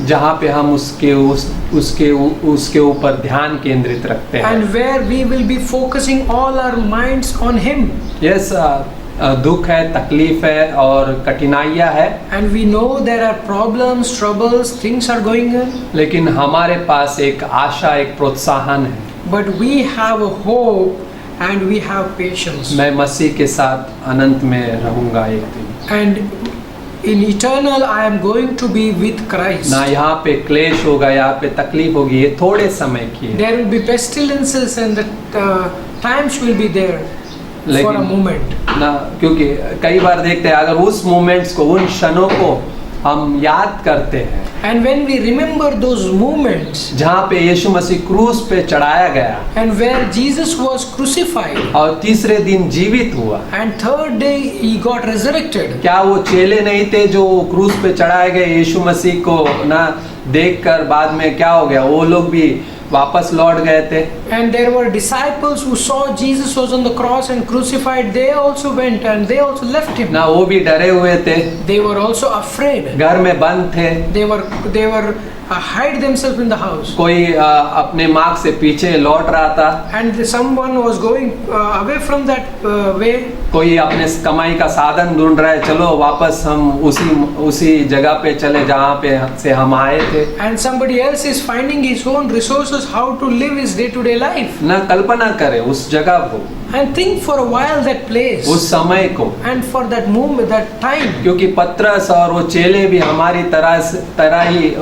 जहाँ पे हम उसके ऊपर ध्यान केंद्रित रखते हैं। And where we will be focusing all our minds on Him. Yes, दुख है, तकलीफ है और कठिनाइयाँ है, And we know there are problems, troubles, things are going on. लेकिन हमारे पास एक आशा, एक प्रोत्साहन है। But we have a hope and we have patience. मैं मसीह के साथ अनंत में रहूंगा एक दिन। And in eternal I am going to be with Christ. ना, यहाँ पे क्लेश होगा, यहाँ पे तकलीफ होगी, ये थोड़े समय की है। There will be pestilences and the times will be there for a moment. ना, क्योंकि कई बार देखते हैं अगर उस मोमेंट्स को, उन क्षणों को हम याद करते हैं, And when we remember those moments जहाँ पे यीशु मसीह क्रूस पे चढ़ाया गया and where Jesus was crucified और तीसरे दिन जीवित हुआ, and third day He got resurrected. क्या वो चेले नहीं थे जो क्रूस पे चढ़ाए गए यीशु मसीह को ना देखकर बाद में क्या हो गया, वो लोग भी वापस लौट गए थे। And there were disciples who saw Jesus was on the cross and crucified. They also went and they also left Him. ना, वो भी डरे हुए थे, They were also afraid. घर में बंद थे, They were hide themselves in the house. कोई अपने मार्ग से पीछे लौट रहा था, And someone was going away from that way. कोई अपने कमाई का साधन ढूंढ रहा है, चलो वापस हम उसी जगह पे चले जहाँ पे से हम आए थे। And somebody else is finding his own resources how to live his day-to-day life. ना, कल्पना करे उस जगह को, And think for a while that place. उस समय को, And for that moment, that time. क्योंकि पतरस और वो चेले भी हमारी तरह ही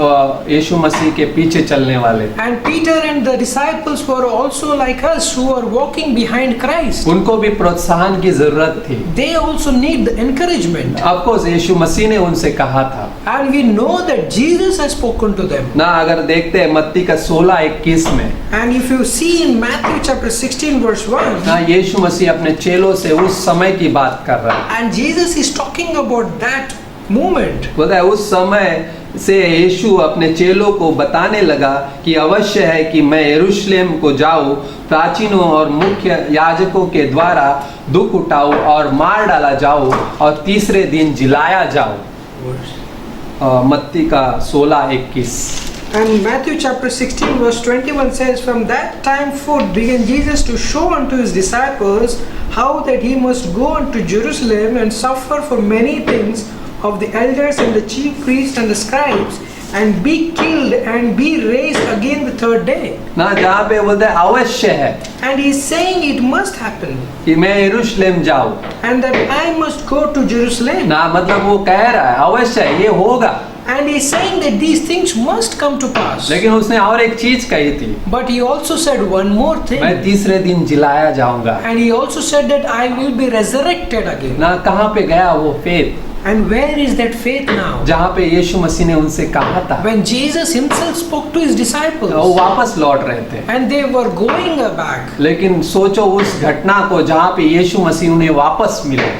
यीशु मसीह के पीछे चलने वाले। And Peter and the disciples were also like us who are walking behind Christ. उनको भी प्रोत्साहन की जरूरत थी। They also need the encouragement. Of course यीशु मसीह ने उनसे कहा था। And we know that Jesus has spoken to them. ना, अगर देखते हैं मत्ती का 16:21 में, And if you see in Matthew chapter 16 verse 1, ना, यीशु मसीह अपने चेलों से उस समय की बात कर रहा है। and Jesus is talking about that moment. बोलता है उस समय से यीशु अपने चेलों को बताने लगा कि अवश्य है कि मैं यरूशलेम को जाऊं, प्राचीनों और मुख्य याजकों के द्वारा दुख उठाऊं और मार डाला जाऊं और तीसरे दिन जिलाया जाऊं। मत्ती का 16:21। And Matthew chapter 16 verse 21 says, From that time forth began Jesus to show unto his disciples how that he must go unto Jerusalem and suffer for many things of the elders and the chief priests and the scribes, and be killed and be raised again the third day. ना जहाँ पे बोलता है अवश्य है And he is saying it must happen, कि मैं यरूशलेम जाऊं, and that I must go to Jerusalem. ना मतलब वो कह रहा है अवश्य है, ये होगा। And he is saying that these things must come to pass. लेकिन उसने और एक चीज कही थी, But he also said one more thing. मैं तीसरे दिन जिलाया जाऊंगा। And he also said that I will be resurrected again. ना कहाँ पे गया वो faith, And where is that faith now? जहाँ पे यीशु मसीह ने उनसे कहा था, When Jesus himself spoke to his वो disciples वापस लौट रहे थे। and they were going back. लेकिन सोचो उस घटना को जहाँ पे यीशु मसीह उन्हें वापस मिले,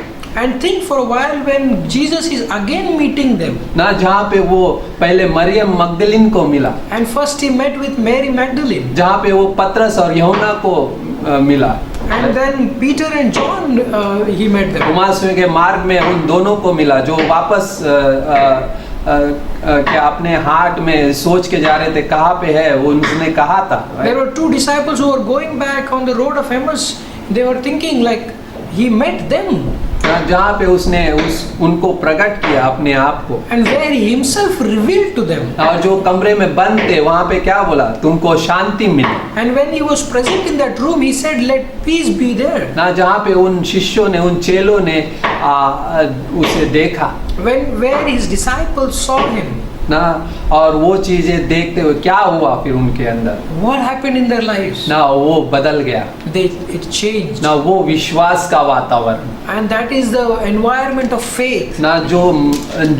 And think for a while when Jesus is again meeting them. ना जहाँ पे वो पहले मरियम मगदलिन को मिला, And first he met with Mary Magdalene. जहाँ पे वो पतरस और यूहन्ना को मिला, And then Peter and John he met them. उमासुए के मार्ग में उन दोनों को मिला जो वापस क्या अपने हार्ट में सोच के जा रहे थे कहाँ पे है, वो उसने कहा था। There were two disciples who were going back on the road of Emmaus. They were thinking like he met them. जहाँ पे उसने उनको प्रकट किया अपने आप को, And where he himself revealed to them. और जो कमरे में बंद थे वहाँ पे क्या बोला, तुमको शांति मिली। And when he was present in that room, he said, "Let peace be there." ना जहाँ पे उन शिष्यों ने उन चेलों ने उसे देखा, Where his disciples saw him, ना और वो चीजें देखते हुए क्या हुआ फिर उनके अंदर, what happened in their lives? ना वो बदल गया, It changed. ना वो विश्वास का वातावरण, And that is the environment of faith. ना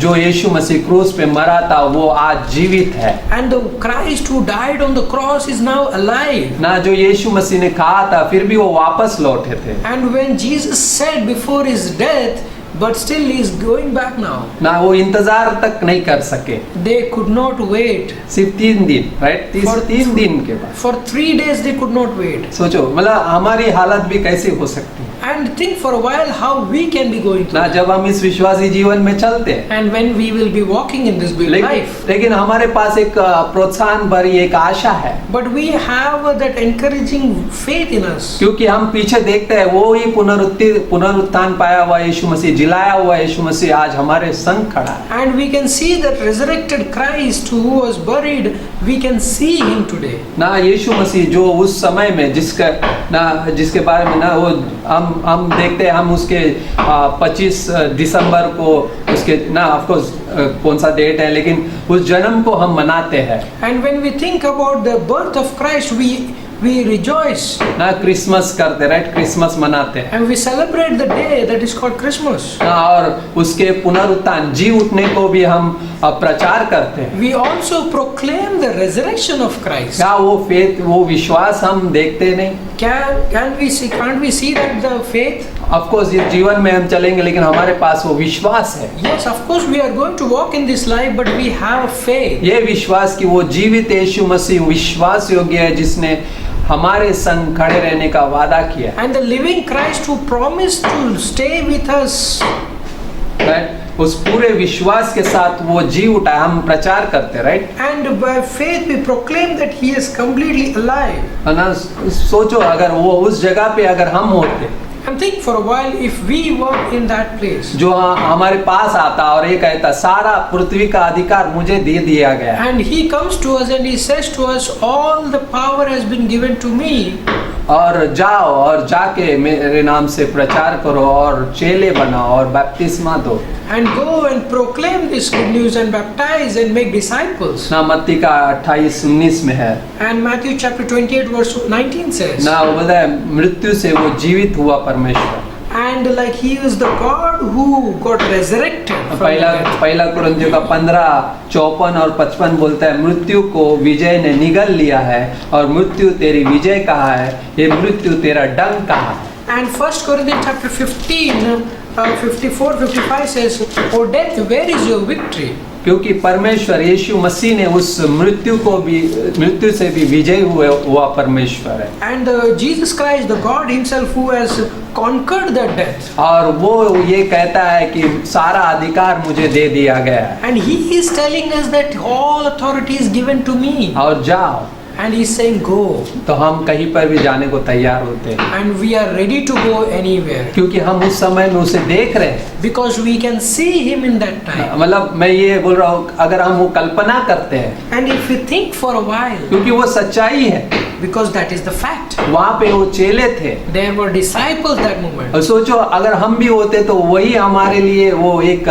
जो यीशु मसीह क्रूस पे मरा था वो आज जीवित है, And the Christ who died on the cross is now alive. ना जो यीशु मसीह ने कहा था फिर भी वो वापस लौटे थे, And when Jesus said before his death, but still he is going back now. ना वो इंतजार तक नहीं कर सके, They could not wait. सिर्फ 3 दिन, राइट, For 3 दिन के बाद। For 3 days they could not wait. सोचो मतलब हमारी हालत भी कैसी हो सकती है, And think for a while how we can be going through. ना जब हम इस विश्वासी जीवन में चलते हैं, And when we will be walking in this big life. लेकिन हमारे पास एक प्रोत्साहन भरी एक आशा है, But we have that encouraging faith in us. क्योंकि हम पीछे देखते हैं वो ही पुनरुत्थान पाया हुआ यीशु मसीह, जिलाया हुआ यीशु मसीह आज हमारे संग खड़ा है। And we can see that resurrected Christ who was buried, we can see him today. ना यीशु मसीह जो उस समय में जिसके बारे में ना वो हम देखते हैं, हम उसके 25 दिसंबर को उसके ना ऑफ कोर्स कौन सा डेट है, लेकिन उस जन्म को हम मनाते हैं। And when we think about the birth of Christ, we rejoice. ना क्रिसमस करते, राइट, क्रिसमस मनाते हैं। And we celebrate the day that is called Christmas. और उसके पुनरुत्थान जी उठने को भी हम प्रचार करते हैं। We also proclaim the resurrection of Christ. क्या वो फेथ, वो विश्वास हम देखते नहीं? Can't we see that the faith? Of course इस जीवन में हम चलेंगे, लेकिन हमारे पास वो विश्वास है। Yes, of course we are going to walk in this life, but we have faith. ये विश्वास कि वो जीवित यीशु मसीह विश्वास योग्य है, जिसने हमारे संग खड़े रहने का वादा किया। And the living Christ who promised to stay with us. Right, उस पूरे विश्वास के साथ वो जी उठा, हम प्रचार करते, right. And by faith we proclaim that he is completely alive. है ना, सोचो अगर वो उस जगह पे अगर हम होते, And think for a while if we were in that place. जो हमारे पास आता और ये कहता सारा पृथ्वी का अधिकार मुझे दे दिया गया, And he comes to us and he says to us, all the power has been given to me. और जाओ और जाके मेरे नाम से प्रचार करो और चेले बनाओ और बपतिस्मा दो। And go and proclaim this good news and baptize and make disciples. ना मत्ती का 28-19 में है, And Matthew chapter 28 verse 19 says. ना वो बोलता है मृत्यु से वो जीवित हुआ परमेश्वर। And like he is the God who got resurrected from death. पहला कुरिन्थियों का 15:54 और 55 बोलता है मृत्यु को विजय ने निगल लिया है और मृत्यु तेरी विजय कहाँ है, ये मृत्यु तेरा डंक कहाँ है। And 1 Corinthians chapter 15 54-55 says, "O death, where is your victory?" क्योंकि परमेश्वर यीशु मसीह ने उस मृत्यु से भी विजय हुआ परमेश्वर है। And Jesus Christ, the God Himself, who has conquered that death. और वो ये कहता है कि सारा अधिकार मुझे दे दिया गया है And He is telling us that all authority is given to me. और जाओ। And He's saying, go. तो हम कहीं पर भी जाने को तैयार होते हैं And we are ready to go anywhere. क्योंकि हम उस समय में उसे देख रहे हैं। Because we can see Him in that time. मतलब मैं ये बोल रहा हूँ, अगर हम वो कल्पना करते हैं, And if we think for a while, क्योंकि वो सच्चाई है, because that is the fact. वहाँ पे वो चेले थे। There were disciples that moment. और सोचो अगर हम भी होते तो वही हमारे लिए वो एक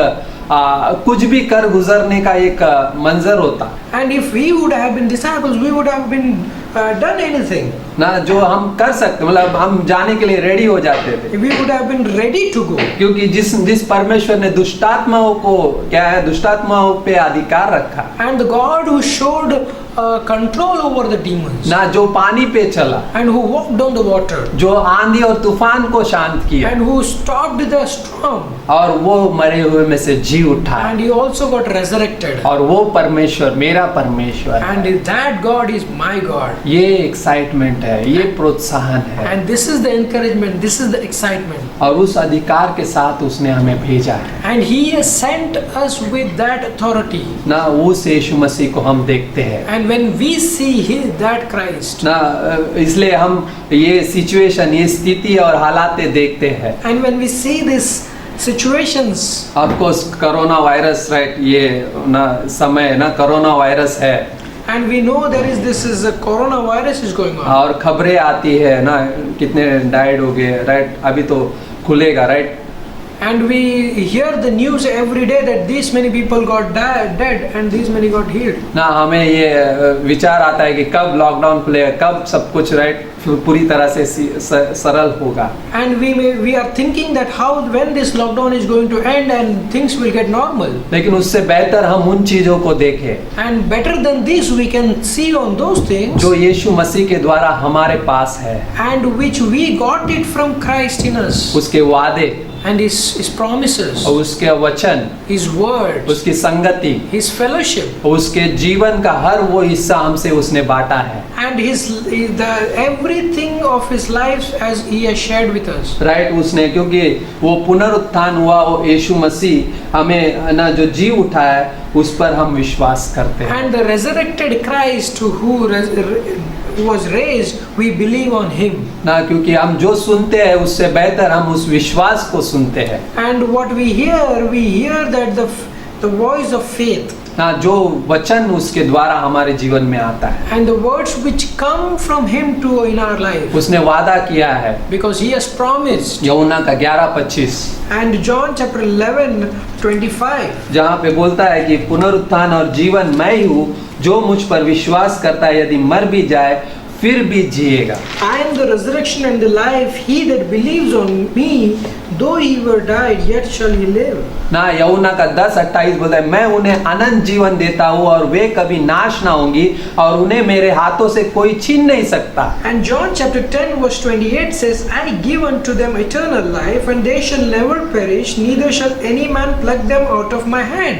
कुछ भी कर गुजरने का एक मंजर होता। And if we would have been disciples, we would have been done anything. ना जो हम कर सकते, मतलब हम जाने के लिए रेडी हो जाते थे। We would have been ready to go. क्योंकि जिस परमेश्वर ने दुष्टात्माओं को क्या है, दुष्टात्माओं पे अधिकार रखा। And the God who showed control over the demons. ना जो पानी पे चला, And who walked on the water. जो आंधी और तूफान को शांत किया, And who stopped the storm. और वो मरे हुए में से जी उठा, And He also got resurrected. और वो परमेश्वर मेरा परमेश्वर है। And that God is my God. ये एक्साइटमेंट है, ये प्रोत्साहन है, And this is the encouragement, this is the excitement. और उस अधिकार के साथ उसने हमें भेजा है। And He has sent us with that authority. ना उस यीशु मसीह को हम देखते हैं, And when we see that Christ, ना इसलिए हम ये सिचुएशन, ये स्थिति और हालातें देखते हैं। and when we see these situations, of course corona virus, right, ये ना समय ना कोरोना वायरस है, and we know this is a coronavirus is going on. और खबरें आती है ना कितने डाइड हो गए, राइट, अभी तो खुलेगा, right, And we hear the news every day that these many people got dead and these many got healed. ना हमें ये विचार आता है कि कब लॉकडाउन खुलेगा, कब सब कुछ राइट पूरी तरह से सरल होगा। And we are thinking that when this lockdown is going to end and things will get normal. लेकिन उससे बेहतर हम उन चीजों को देखें And better than this we can see on those things जो यीशु मसीह के द्वारा हमारे पास है, and which we got it from Christ in us. उसके वादे And His promises, और उसके वचन, His words, उसकी संगति, His fellowship, उसके जीवन का हर वो हिस्सा हमसे उसने बांटा है, and everything of His life as He has shared with us. Right, उसने, क्योंकि वो पुनरुत्थान हुआ, वो यीशु मसीह हमें ना जो जी उठा है उस पर हम विश्वास करते हैं। And the resurrected Christ who was raised, we believe on Him. ना क्योंकि हम जो सुनते हैं उससे बेहतर हम उस विश्वास को सुनते हैं। And what we hear that the voice of faith. ना जो वचन उसके द्वारा हमारे जीवन में आता है, And the words which come from Him to in our life. उसने वादा किया है, Because He has promised. यूहन्ना का 11:25, And John chapter 11:25. जहाँ पे बोलता है कि पुनरुत्थान और जीवन मैं ही हूँ, जो मुझ पर विश्वास करता है यदि मर भी जाए फिर भी जिएगा। I am the resurrection and the life. He that believes on me, though he were died, yet shall he live. ना यूहन्ना का 10:28 बोलता है, मैं उन्हें अनंत जीवन देता हूँ और वे कभी नाश ना होंगी और उन्हें मेरे हाथों से कोई छीन नहीं सकता। And John chapter 10:28 says, I give unto them eternal life, and they shall never perish, neither shall any man pluck them out of my hand.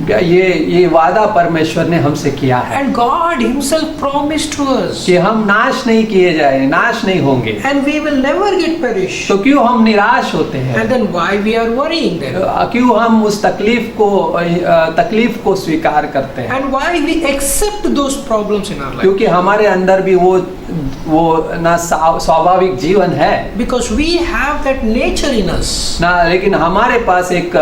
ये वादा परमेश्वर ने हमसे किया है And God Himself promised to us. कि हम नाश नहीं किए जाएंगे, नाश नहीं होंगे। And we will never get perished. तो क्यों हम निराश होते हैं? And then why we are worrying then? क्यों हम उस तकलीफ को स्वीकार करते हैं? And why we accept those problems in our life? क्योंकि हमारे अंदर भी वो ना स्वाभाविक जीवन है। Because we have that nature in us. ना, लेकिन हमारे पास एक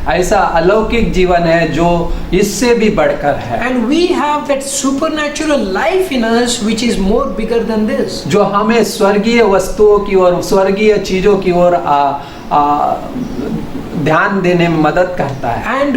ऐसा अलौकिक जीवन है जो इससे भी बढ़कर है। And we have that supernatural life in us which is more bigger than this. जो हमें स्वर्गीय वस्तुओं की ओर, स्वर्गीय चीजों की ओर ध्यान देने में मदद करता है। And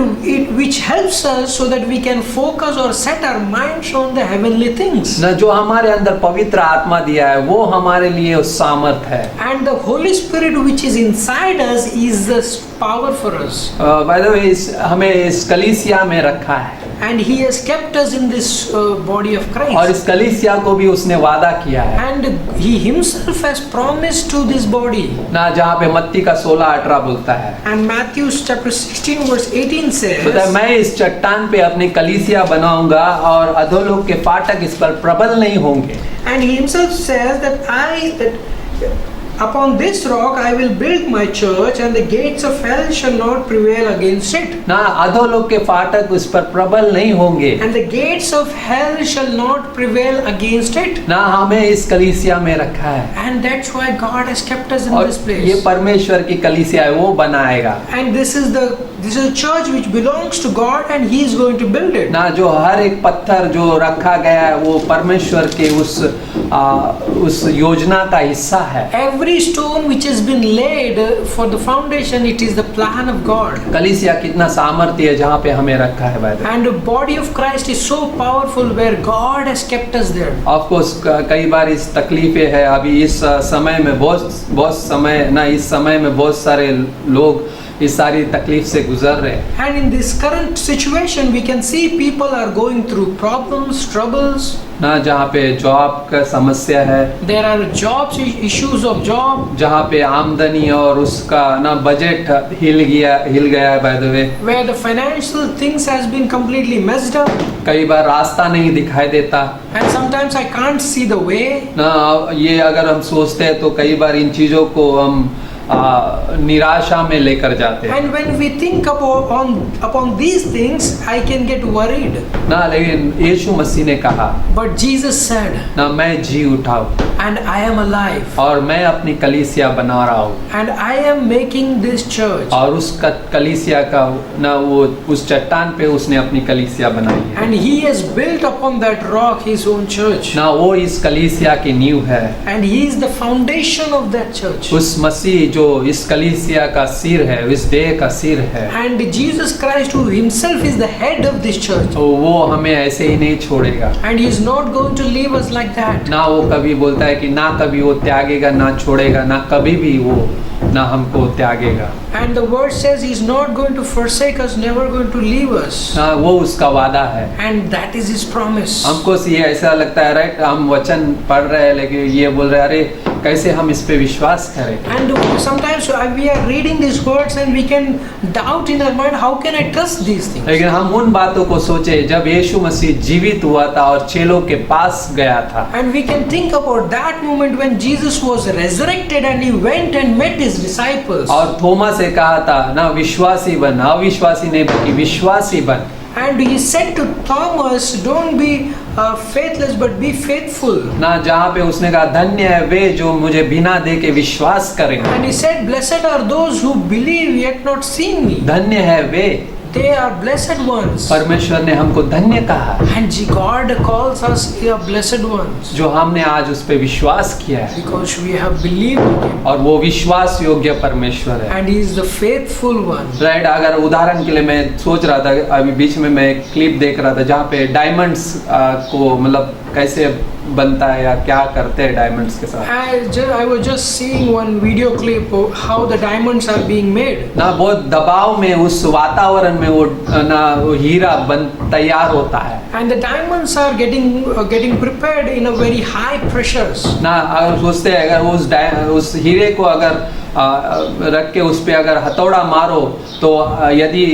which helps us so that we can focus or set our minds on the heavenly things. ना जो हमारे अंदर पवित्र आत्मा दिया है वो हमारे लिए सामर्थ है। And the Holy Spirit which is inside us is the power for us. By the way हमें इस कलीसिया में रखा है। And He has kept us in this body of और Christ. इस कलीसिया को भी उसने वादा किया है And He Himself has promised to this body. ना, जहाँ पे मत्ती का 16-18 बोलता है, And Matthew chapter 16 verse 18 बोलता है says, मैं इस चट्टान पे अपनी कलीसिया बनाऊंगा और अधोलोक के फाटक इस पर प्रबल नहीं होंगे। and He Himself says that upon this rock I will build my church, and the gates of hell shall not prevail against it. ना, अधोलोक के फाटक उस पर प्रबल नहीं होंगे। And the gates of hell shall not prevail against it. ना, हमें इस कलीसिया में रखा है And that's why God has kept us in और this ये place. परमेश्वर की कलीसिया है, वो बनाएगा। And this is a church which belongs to God, and He is going to build it. ना, जो हर एक पत्थर जो रखा गया है वो परमेश्वर के उस योजना का हिस्सा है। Every stone which has been laid for the foundation, it is the plan of God. कलीसिया कितना सामर्थ्य है जहाँ पे हमें रखा है भाई। And the body of Christ is so powerful where God has kept us there. Of course कई बार इस तकलीफें है अभी इस समय में बहुत समय ना, इस समय में बहुत सारे लोग इस सारी तकलीफ से गुजर रहे हैं। And in this current situation, we can see people are going through problems, troubles. ना, जहाँ पे जॉब का समस्या है, There are jobs, issues of job, जहाँ पे आमदनी और उसका ना बजट हिल गया है by the way. where the financial things has been completely messed up. कई बार रास्ता नहीं दिखाई देता And sometimes I can't see the way. ना, ये अगर हम सोचते हैं तो कई बार इन चीजों को हम निराशा में लेकर जाते हैं And when we think upon these things, I can get worried. ना, लेकिन यीशु मसीह ने कहा But Jesus said, ना, मैं जी उठा हूँ and I am alive, और मैं अपनी कलीसिया बना रहा हूँ and I am making this church. और उस कलीसिया का ना, वो उस चट्टान पे उसने अपनी कलीसिया बनाई है And He has built upon that rock His own church. ना, वो इस कलीसिया की नींव है। And He is the foundation of that church. उस मसीह जो इस कलीसिया का सिर है, इस देह का सिर है, And Jesus Christ, who Himself is the head of this church. तो वो हमें ऐसे ही नहीं छोड़ेगा And He is not going to leave us like that. ना। वो कभी बोलता है कि ना कभी वो त्यागेगा ना छोड़ेगा, ना कभी भी वो ना हमको त्यागेगा। And the word says He is not going to forsake us, never going to leave us. ना, वो उसका वादा है। And that is His promise. हमको ये ऐसा लगता है राइट, हम वचन पढ़ रहे हैं लेकिन ये बोल रहे हैं अरे कैसे हम इस पे विश्वास करें। And sometimes we are reading these words and we can doubt in our mind, how can I trust these things? लेकिन हम उन बातों को सोचे जब यीशु मसीह जीवित हुआ था और चेलों के पास गया था। And we can think about that moment when Jesus was resurrected and He went and met His disciples. और थोमा से कहा था ना, विश्वासी बन, अविश्वासी नहीं बल्कि विश्वासी बन। And He said to Thomas, don't be faithless but be faithful. ना, जहाँ पे उसने कहा धन्य है वे जो मुझे बिना देखे विश्वास करेंगे। And He said, blessed are those who believe yet not seeing me. धन्य है वे, They are blessed ones. परमेश्वर ने हमको धन्य कहा And God calls us blessed ones जो हमने आज उस पे विश्वास किया है because we have believed in Him. और वो विश्वास योग्य परमेश्वर है। And He is the faithful one. Right, अगर उदाहरण के लिए मैं सोच रहा था, अभी बीच में मैं एक क्लिप देख रहा था जहाँ पे डायमंड्स को मतलब कैसे बनता है या क्या करते हैं डायमंड्स के साथ। I was just seeing one video clip of how the diamonds are being made. ना, बहुत दबाव में उस वातावरण में वो ना वो हीरा तैयार होता है। And the diamonds are getting prepared in a very high pressures. ना, अगर सोचते हैं अगर उस हीरे को अगर रख के उस पे अगर हथौड़ा मारो तो यदि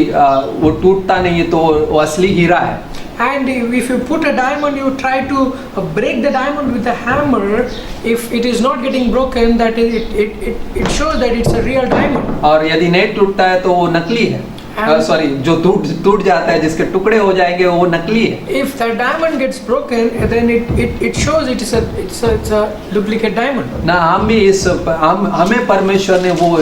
वो टूटता नहीं है तो वो असली हीरा है। And if you put a diamond, you try to break the diamond with a hammer. If it is not getting broken, that it shows that it's a real diamond. और यदि नहीं टूटता है तो वो नकली है। सॉरी, जो टूट जाता है, जिसके टुकड़े हो जाएंगे वो नकली है। If the diamond gets broken, then it shows it's a duplicate diamond. ना, हम भी हमें परमेश्वर ने वो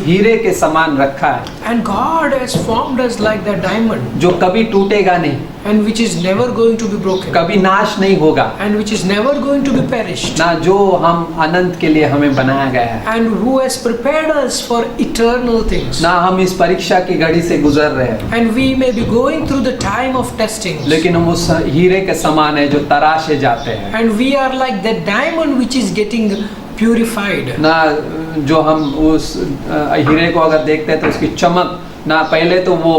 हीरे के समान रखा है And God has formed us like that diamond, जो कभी टूटेगा नहीं, and which is never going to be broken, कभी नाश नहीं होगा and which is never going to be perished, ना, जो हम अनंत के लिए हमें बनाया गया है and who has prepared us for eternal things. ना। हम इस परीक्षा की घड़ी से गुजर रहे हैं And we may be going through the time of testing. लेकिन हम उस हीरे के समान है जो तराशे जाते हैं And we are like that diamond which is getting purified. ना। जो हम उस हीरे को अगर देखते हैं तो उसकी चमक ना पहले तो वो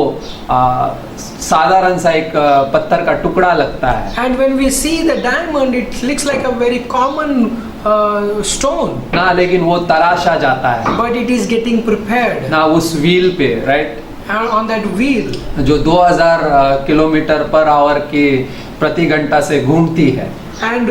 साधारण सा एक पत्थर का टुकड़ा लगता है, And when we see the diamond, it looks like a very common stone, ना लेकिन वो तराशा जाता है but it is getting prepared ना उस व्हील पे, राइट, on that wheel, जो 2000 किलोमीटर पर आवर की प्रति घंटा से घूमती है, and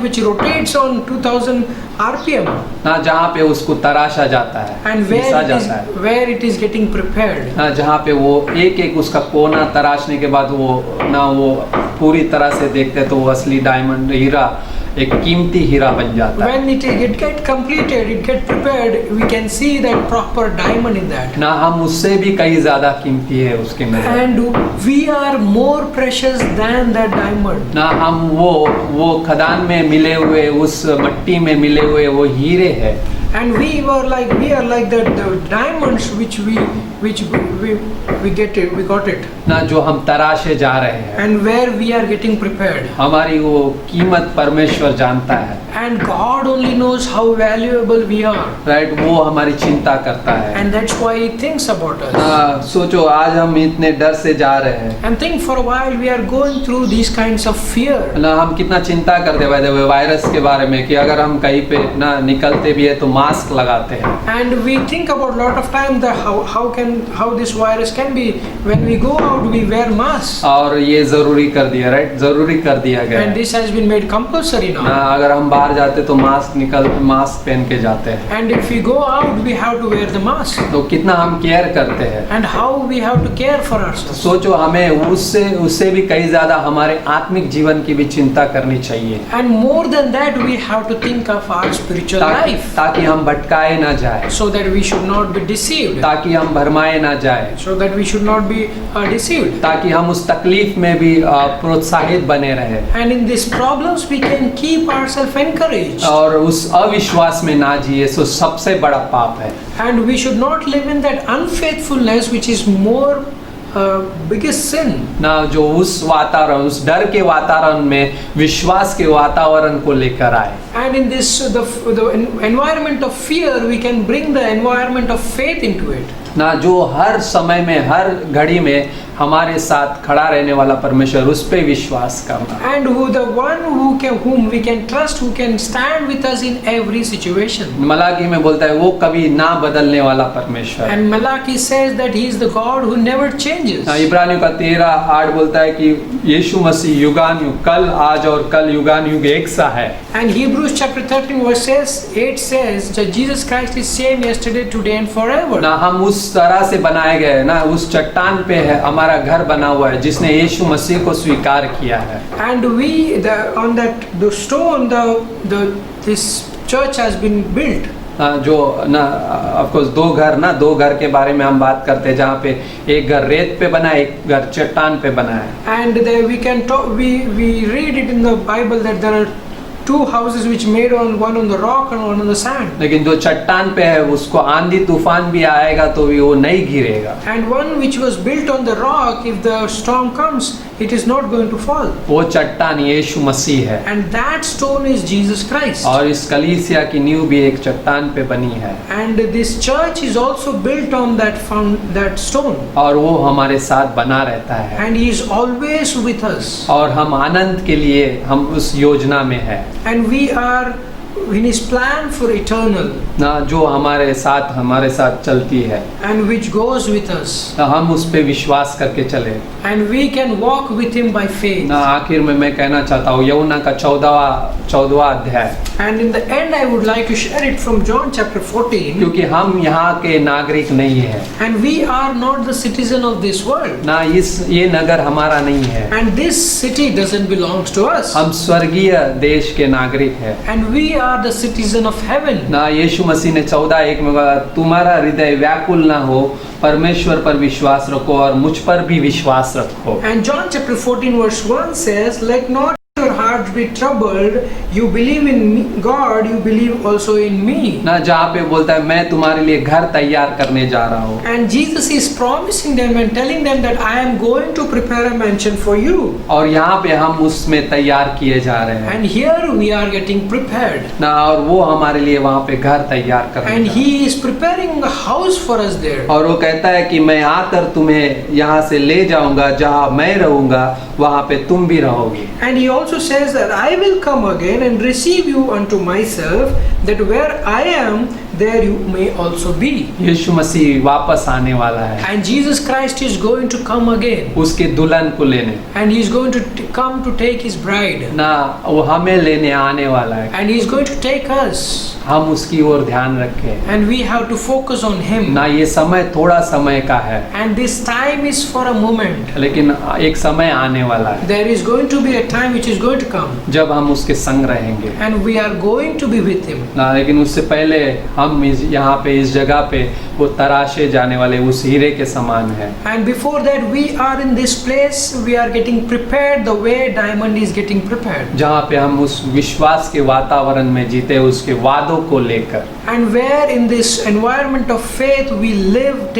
which rotates on 2000 RPM, ना जहाँ पे उसको तराशा जाता है, and पीसा जाता है, where it is getting prepared. ना जहाँ पे वो एक एक उसका कोना तराशने के बाद वो ना वो पूरी तरह से देखते हैं तो वो असली डायमंड हीरा, एक कीमती हीरा बन जाता है। When it get completed, it get prepared, we can see that proper diamond in that. ना हम उससे भी कई ज्यादा कीमती है उसके नजर, And we are more precious than that diamond. ना हम वो खदान में मिले हुए, उस मट्टी में मिले हुए वो हीरे है, And we are like the diamonds which we got it, ना जो हम तराशे जा रहे हैं, and where we are getting prepared. हमारी वो कीमत परमेश्वर जानता है, And God only knows how valuable we are, right, वो हमारी चिंता करता है। and that's why He thinks about us. सोचो आज हम इतने डर से जा रहे हैं, And think for a while we are going through these kinds of fear. ना हम कितना चिंता करते हैं वायरस के बारे में कि अगर हम कहीं पे ना निकलते भी है तो मास्क लगाते हैं, And we think about lot of time that how this virus can be. When we go out, we wear masks, और ये जरूरी कर दिया, राइट, जरूरी कर दिया गया and है। this has been made compulsory ना now. अगर हम बाहर जाते तो मास्क पहन के जाते हैं, And if we go out, we have to wear the mask. तो कितना हम केयर करते हैं। And how we have to care for ourselves. सोचो हमें उससे भी कई ज्यादा हमारे आत्मिक जीवन की भी चिंता करनी चाहिए, And more than that, we have to think of our spiritual life, ताकि हम भटकाए ना जाए, so that we should not be deceived. ताकि हम भरमाए ना जाए, So that we should not be deceived. ताकि हम उस तकलीफ में भी प्रोत्साहित बने रहे And in these problems, we can keep ourselves encouraged. और उस अविश्वास में ना जिए, सो सबसे बड़ा पाप है। And we should not live in that unfaithfulness, which is more biggest sin. ना जो उस वातावरण, उस डर के वातावरण में विश्वास के वातावरण को लेकर आए। And in this the environment of fear, we can bring the environment of faith into it. ना जो हर समय में, हर घड़ी में हमारे साथ खड़ा रहने वाला परमेश्वर, उस पे विश्वास करना। And whom we can trust, who can stand with us in every situation. Malachi में बोलता है वो कभी ना बदलने वाला परमेश्वर। And Malachi says that He is the God who never changes. इब्रानियों का 13:8 बोलता है कि यीशु मसीह युगानुयुग, कल, आज और कल युगानुयुग एक सा है। And Hebrews chapter 13 verse 8 says that Jesus Christ is same yesterday, today and forever. ना हम उस तरह से बनाए गए हैं, ना उस चट्टान पे है हमारा घर बना हुआ है जिसने यीशु मसीह को स्वीकार किया है। And on the stone this church has been built. जो ना ऑफ कोर्स दो घर के बारे में हम बात करते हैं, जहाँ पे एक घर रेत पे बना है, एक घर चट्टान पे बना है। And there we can talk, we read it in the Bible that there are two houses which made one on the rock and one on the sand. लेकिन जो चट्टान पे है उसको आंधी तूफान भी आएगा तो भी वो नहीं गिरेगा। And one which was built on the rock, if the storm comes, it is not going to fall. वो चट्टान यीशु मसीह है, And that stone is Jesus Christ. और इस कलीसिया की नींव भी एक चट्टान पे बनी है, And this church is also built on that stone. और वो हमारे साथ बना रहता है, And He is always with us. और हम आनंद के लिए हम उस योजना में है And we are in His plan for eternal. ना, जो हमारे साथ चलती है, And which goes with us. ना हम उस पे विश्वास करके चले। And we can walk with Him by faith. ना आखिर में मैं कहना चाहता हूँ यूहन्ना का 14वां अध्याय, And in the end, I would like to share it from John chapter 14. क्योंकि हम यहाँ के नागरिक नहीं है, And we are not the citizen of this world. ना ये नगर हमारा नहीं है, And this city doesn't belong to us. हम स्वर्गीय देश के नागरिक है। And we are the citizen of heaven. ना यीशु मसीह ने 14:1 में कहा, तुम्हारा हृदय व्याकुल ना हो, परमेश्वर पर विश्वास रखो और मुझ पर भी विश्वास रखो। And John chapter 14 verse 1 says, let not your heart be troubled. You believe in me, God, you believe also in me. ना जहाँ पे बोलता है मैं तुम्हारे लिए घर तैयार करने जा रहा हूँ, And Jesus is promising them and telling them that I am going to prepare a mansion for you. और यहाँ पे हम उसमें तैयार किए जा रहे हैं And here we are getting prepared. ना, और वो हमारे लिए वहाँ पे घर तैयार कर And He is preparing a house for us there. और वो कहता है कि मैं आकर तुम्हें यहाँ से ले जाऊंगा, जहाँ मैं रहूंगा वहाँ पे तुम भी रहोगे। And He also says that I will come again and receive you unto myself, that where I am, there you may also be. यीशु मसीह वापस आने वाला है And Jesus Christ is going to come again. उसके दुल्हन को लेने, And He is going to come to take His bride. ना वो हमें लेने आने वाला है। And He is going to take us. हम उसकी ओर ध्यान रखें And we have to focus on Him. ना, ये समय थोड़ा समय का है, And this time is for a moment. लेकिन एक समय आने वाला है There is going to be a time which is going to come. जब हम उसके संग रहेंगे And we are going to be with Him. ना, लेकिन उससे पहले हम यहाँ पे इस जगह पे वो तराशे जाने वाले उस हीरे के समान है। And before that, we are in this place, we are getting prepared the way diamond is getting prepared. जहाँ पे हम उस विश्वास के वातावरण में जीते, उसके वादों को लेकर, And where in this environment of faith we live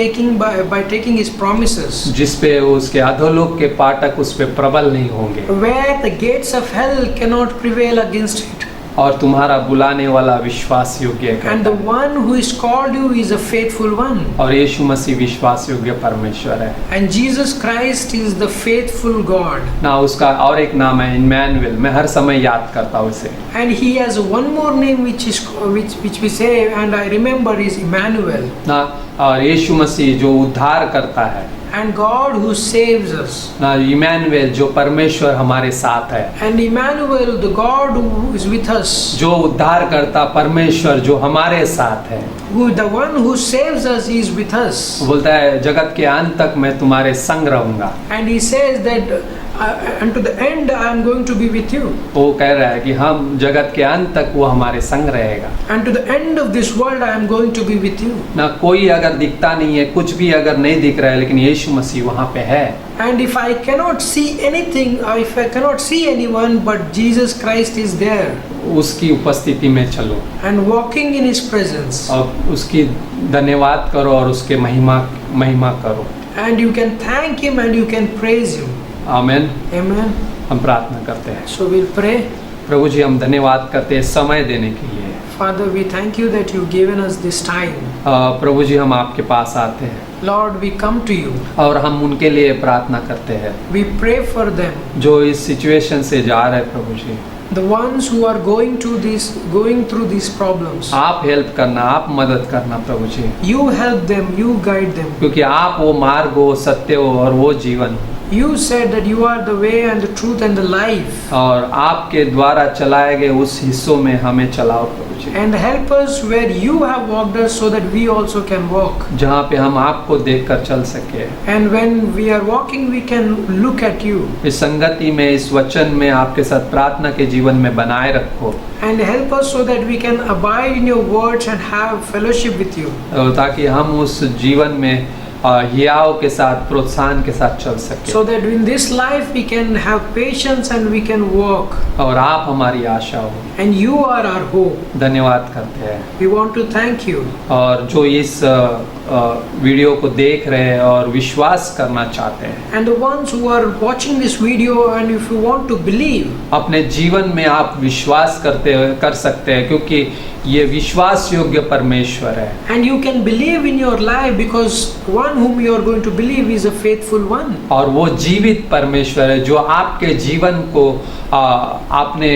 by taking His promises. जिस पे उसके अधोलोक के पाटक उस पे प्रबल नहीं होंगे, Where the gates of hell cannot prevail against it. और तुम्हारा बुलाने वाला विश्वास योग्य And है, the one who is called you is a faithful one. और यीशु मसीह विश्वास योग्य परमेश्वर है And Jesus Christ is the faithful God. ना। उसका और एक नाम है इम्मानुएल, मैं हर समय याद करता हूँ उसे। And He has one more name which we say and I remember is Emmanuel. ना, और यीशु मसीह जो उद्धार करता है And God who saves us. ना, इम्मानुएल जो परमेश्वर हमारे साथ है, And Emmanuel, the God who is with us. जो उद्धार करता परमेश्वर जो हमारे साथ है। Who the one who saves us is with us. वो बोलता है जगत के अंत तक मैं तुम्हारे संग रहूंगा। And He says that unto the end I am going to be with you. वो कह रहा है कि हम जगत के अंत तक वो हमारे संग रहेगा। And to the end of this world I am going to be with you. ना कोई अगर दिखता नहीं है, कुछ भी अगर नहीं दिख रहा है, लेकिन यीशु मसीह वहाँ पे है। And if I cannot see anything, or if I cannot see anyone, but Jesus Christ is there. उसकी उपस्थिति में चलो And walking in His presence. और उसकी धन्यवाद करो और उसके महिमा करो। And you can thank Him and you can praise Him. आमीन। Amen. हम प्रार्थना करते हैं। So we'll pray. प्रभु जी, हम धन्यवाद करते हैं समय देने के लिए। Father, we thank you that you've given us this time. प्रभु जी, हम आपके पास आते हैं Lord, we come to you. और हम उनके लिए प्रार्थना करते हैं We pray for them. जो इस सिचुएशन से जा रहे हैं। प्रभु जी, The ones who are going through these problems. आप हेल्प करना, आप मदद करना प्रभु जी, You help them, you guide them. क्योंकि आप वो मार्ग हो, सत्य हो और वो जीवन हो, You said that you are the way and the truth and the life. और आपके द्वारा चलाए गए उस हिस्सों में हमें चलाओ प्रभु जी, And help us where you have walked us so that we also can walk. जहाँ पे हम आपको देखकर चल सके। And when we are walking, we can look at you. इस संगति में, इस वचन में आपके साथ प्रार्थना के जीवन में बनाए रखो, And help us so that we can abide in your words and have fellowship with you. ताकि हम उस जीवन में हियाव के साथ, प्रोत्साहन के साथ चल सके, So that in this life we can have patience and we can walk. और आप हमारी आशा हो। And you are our hope. धन्यवाद करते हैं। We want to thank you. और जो इस वीडियो को देख रहे हैं और विश्वास करना चाहते हैं, And the ones who are watching this video and if you want to believe, अपने जीवन में आप विश्वास कर सकते हैं, क्योंकि ये विश्वास योग्य परमेश्वर है। and you can believe in your life because one whom you are going to believe is a faithful one. और वो जीवित परमेश्वर है जो आपके जीवन को अपने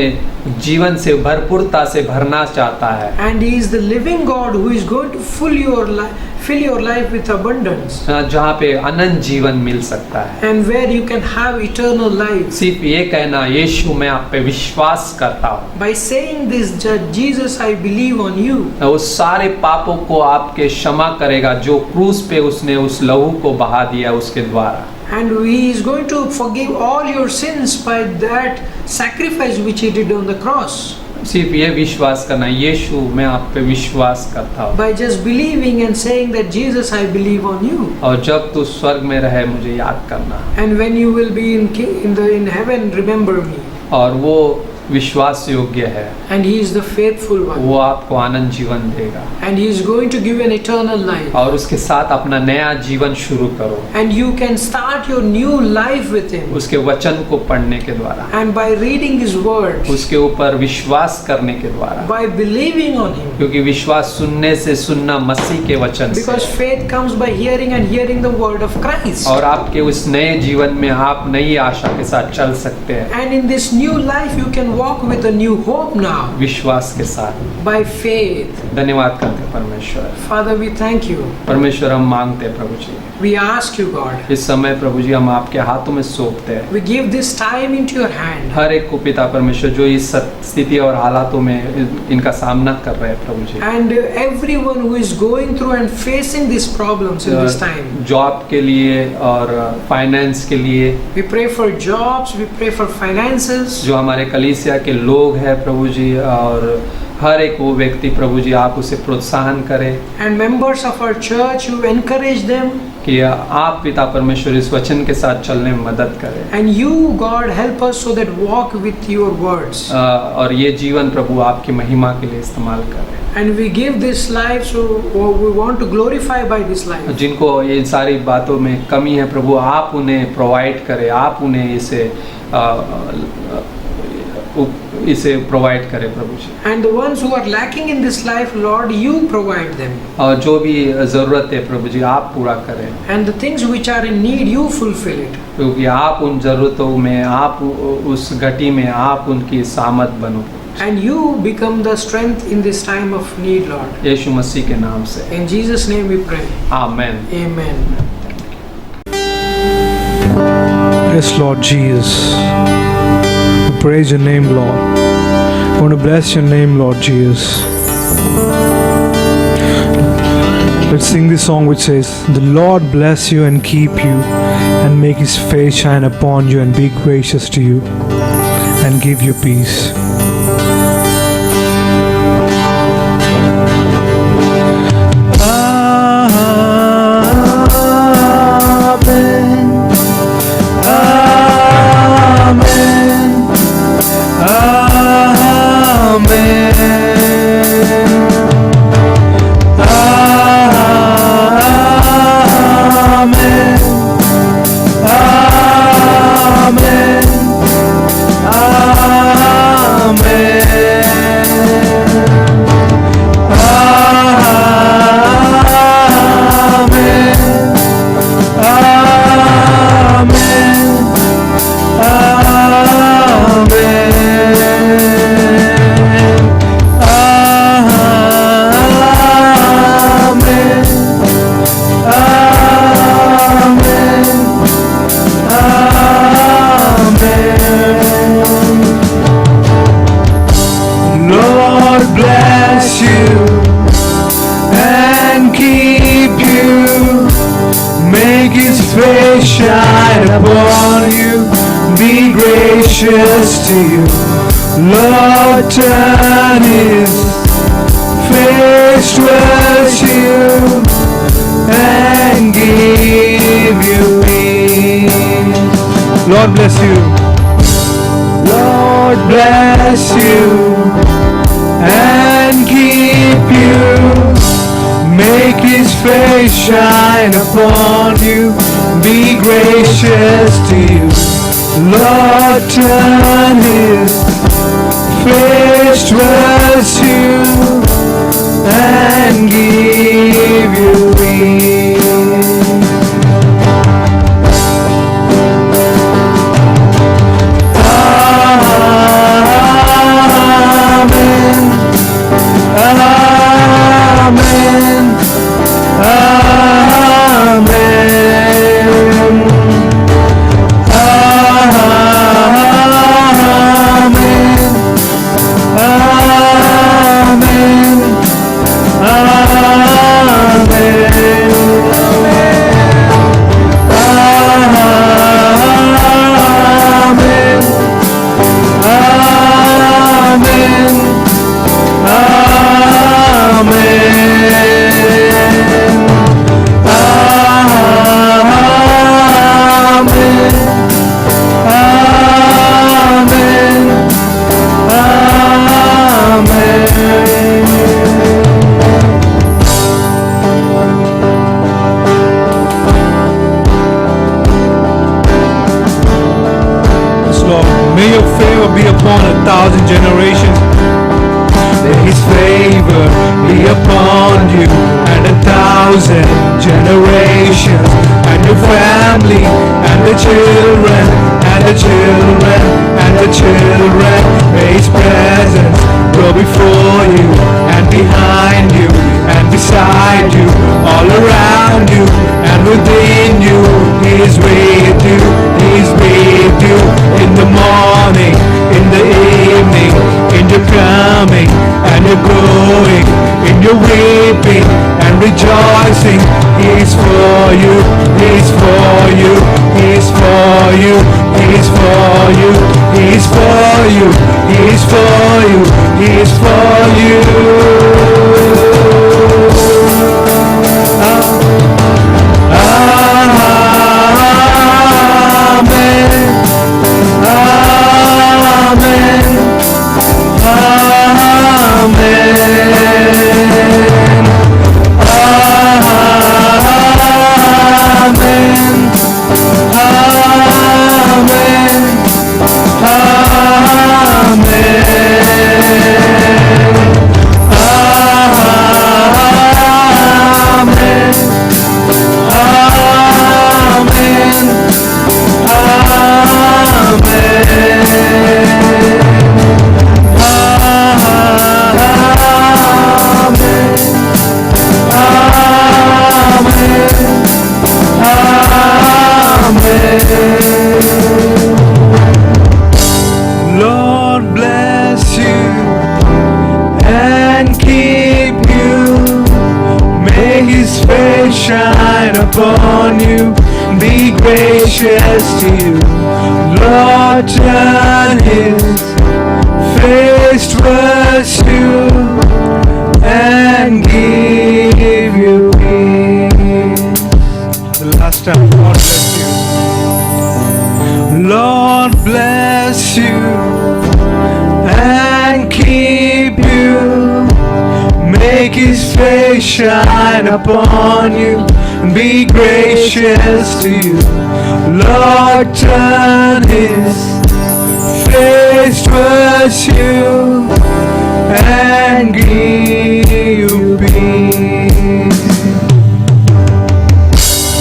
जीवन से भरपूरता से भरना चाहता है। And He is the living God who is going to fill your life with abundance. जहाँ पे अनंत जीवन मिल सकता है। And where you can have eternal life. सिर्फ ये कहना, यीशु मैं आप पे विश्वास करता हूँ, By saying this, Jesus, I believe on you. उस सारे पापों को आपके क्षमा करेगा जो क्रूस पे उसने उस लहू को बहा दिया उसके द्वारा। And He is going to forgive all your sins by that sacrifice which He did on the cross. सिर्फ ये विश्वास करना, यीशु मैं आप पे विश्वास करता हूँ, By just believing and saying that Jesus, I believe on you. और जब तू स्वर्ग में रहे मुझे याद करना। And when you will be in heaven, remember me. और वो विश्वास योग्य है, and He is the faithful one, वो आपको आनंद जीवन देगा and He is going to give you an eternal life, और उसके साथ अपना नया जीवन शुरू करो and you can start your new life with Him, उसके वचन को पढ़ने के द्वारा, and by reading His words, उसके ऊपर विश्वास करने के द्वारा, by believing on Him, क्योंकि विश्वास सुनने से सुनना मसीह के वचन because से, faith comes by hearing and hearing the word of Christ. और आपके उस नए जीवन में आप नई आशा के साथ चल सकते हैं, And in this new life you can walk with a new hope now, विश्वास के साथ। by faith. धन्यवाद करते हैं परमेश्वर। Father, we thank you. परमेश्वर हम मांगते हैं प्रभु जी, We ask you, God, इस समय प्रभु जी हम आपके हाथों में सौंपते हैं we give this time into your hand. हर एक को पिता परमेश्वर जो इस स्थिति और हालातों में इनका सामना कर रहे हैं प्रभु जी, And everyone who is going through and facing these problems in this time. Job के लिए और फाइनेंस के लिए, We pray for jobs, we pray for finances. जो हमारे कलीसिया के लोग हैं प्रभु जी, और हर एक वो व्यक्ति प्रभु जी आप उसे प्रोत्साहन करें And members of our church, you encourage them. कि आप पिता परमेश्वर इस वचन के साथ चलने में मदद करें, And you, God, help us so that walk with your words. और ये जीवन प्रभु आपकी महिमा के लिए इस्तेमाल करें। And we give this life, so we want to glorify by this life. जिनको ये सारी बातों में कमी है प्रभु आप उन्हें प्रोवाइड करें, आप उन्हें इसे प्रोवाइड करें प्रभु जी, And the ones who are lacking in this life, Lord, you provide them. और जो भी ज़रूरत है प्रभु जी आप पूरा करें, And the things which are in need, you fulfill it. क्योंकि आप उन ज़रूरतों में, आप उस घटी में आप उनकी सामत बनो, And you become the strength in this time of need, Lord. यीशु मसीह के नाम से In Jesus' name we pray. Amen. Amen. Yes, Lord Jesus. We praise your name, Lord. I want to bless your name, Lord Jesus. Let's sing this song which says, The Lord bless you and keep you, and make his face shine upon you, and be gracious to you, and give you peace. Shine upon you, be gracious to you. Lord, turn his face towards you and give you peace. Lord bless you. Lord bless you and keep you. Make his face shine upon you, be gracious to you. Lord, turn his face towards you and give you peace. Amen. favor be upon 1,000 generations. May His favor be upon you and 1,000 generations, and your family, and the children, and the children, and the children. May His presence go before you, and behind you, and beside you, all around you, and within you. He is with you, He is with you in the morning, in the evening, in your coming and your going, in your weeping and rejoicing. He is for you, He is for you, He is for you, He is for you, He is for you, He is for you, He is for you. Lord bless you and keep you. May His face shine upon you, be gracious to you. Lord turn His face towards you and give you peace. The last time, Lord bless you. Lord bless you and keep you. Make His face shine upon you and be gracious to you. Lord turn His face towards you and give you peace.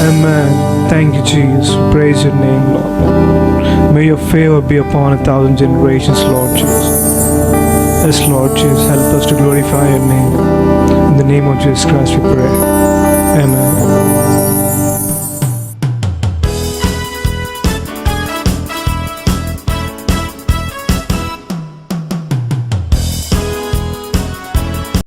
Amen. Thank you, Jesus. Praise your name, Lord. May your favor be upon 1,000 generations, Lord Jesus. Yes, Lord Jesus, help us to glorify your name. In the name of Jesus Christ we pray.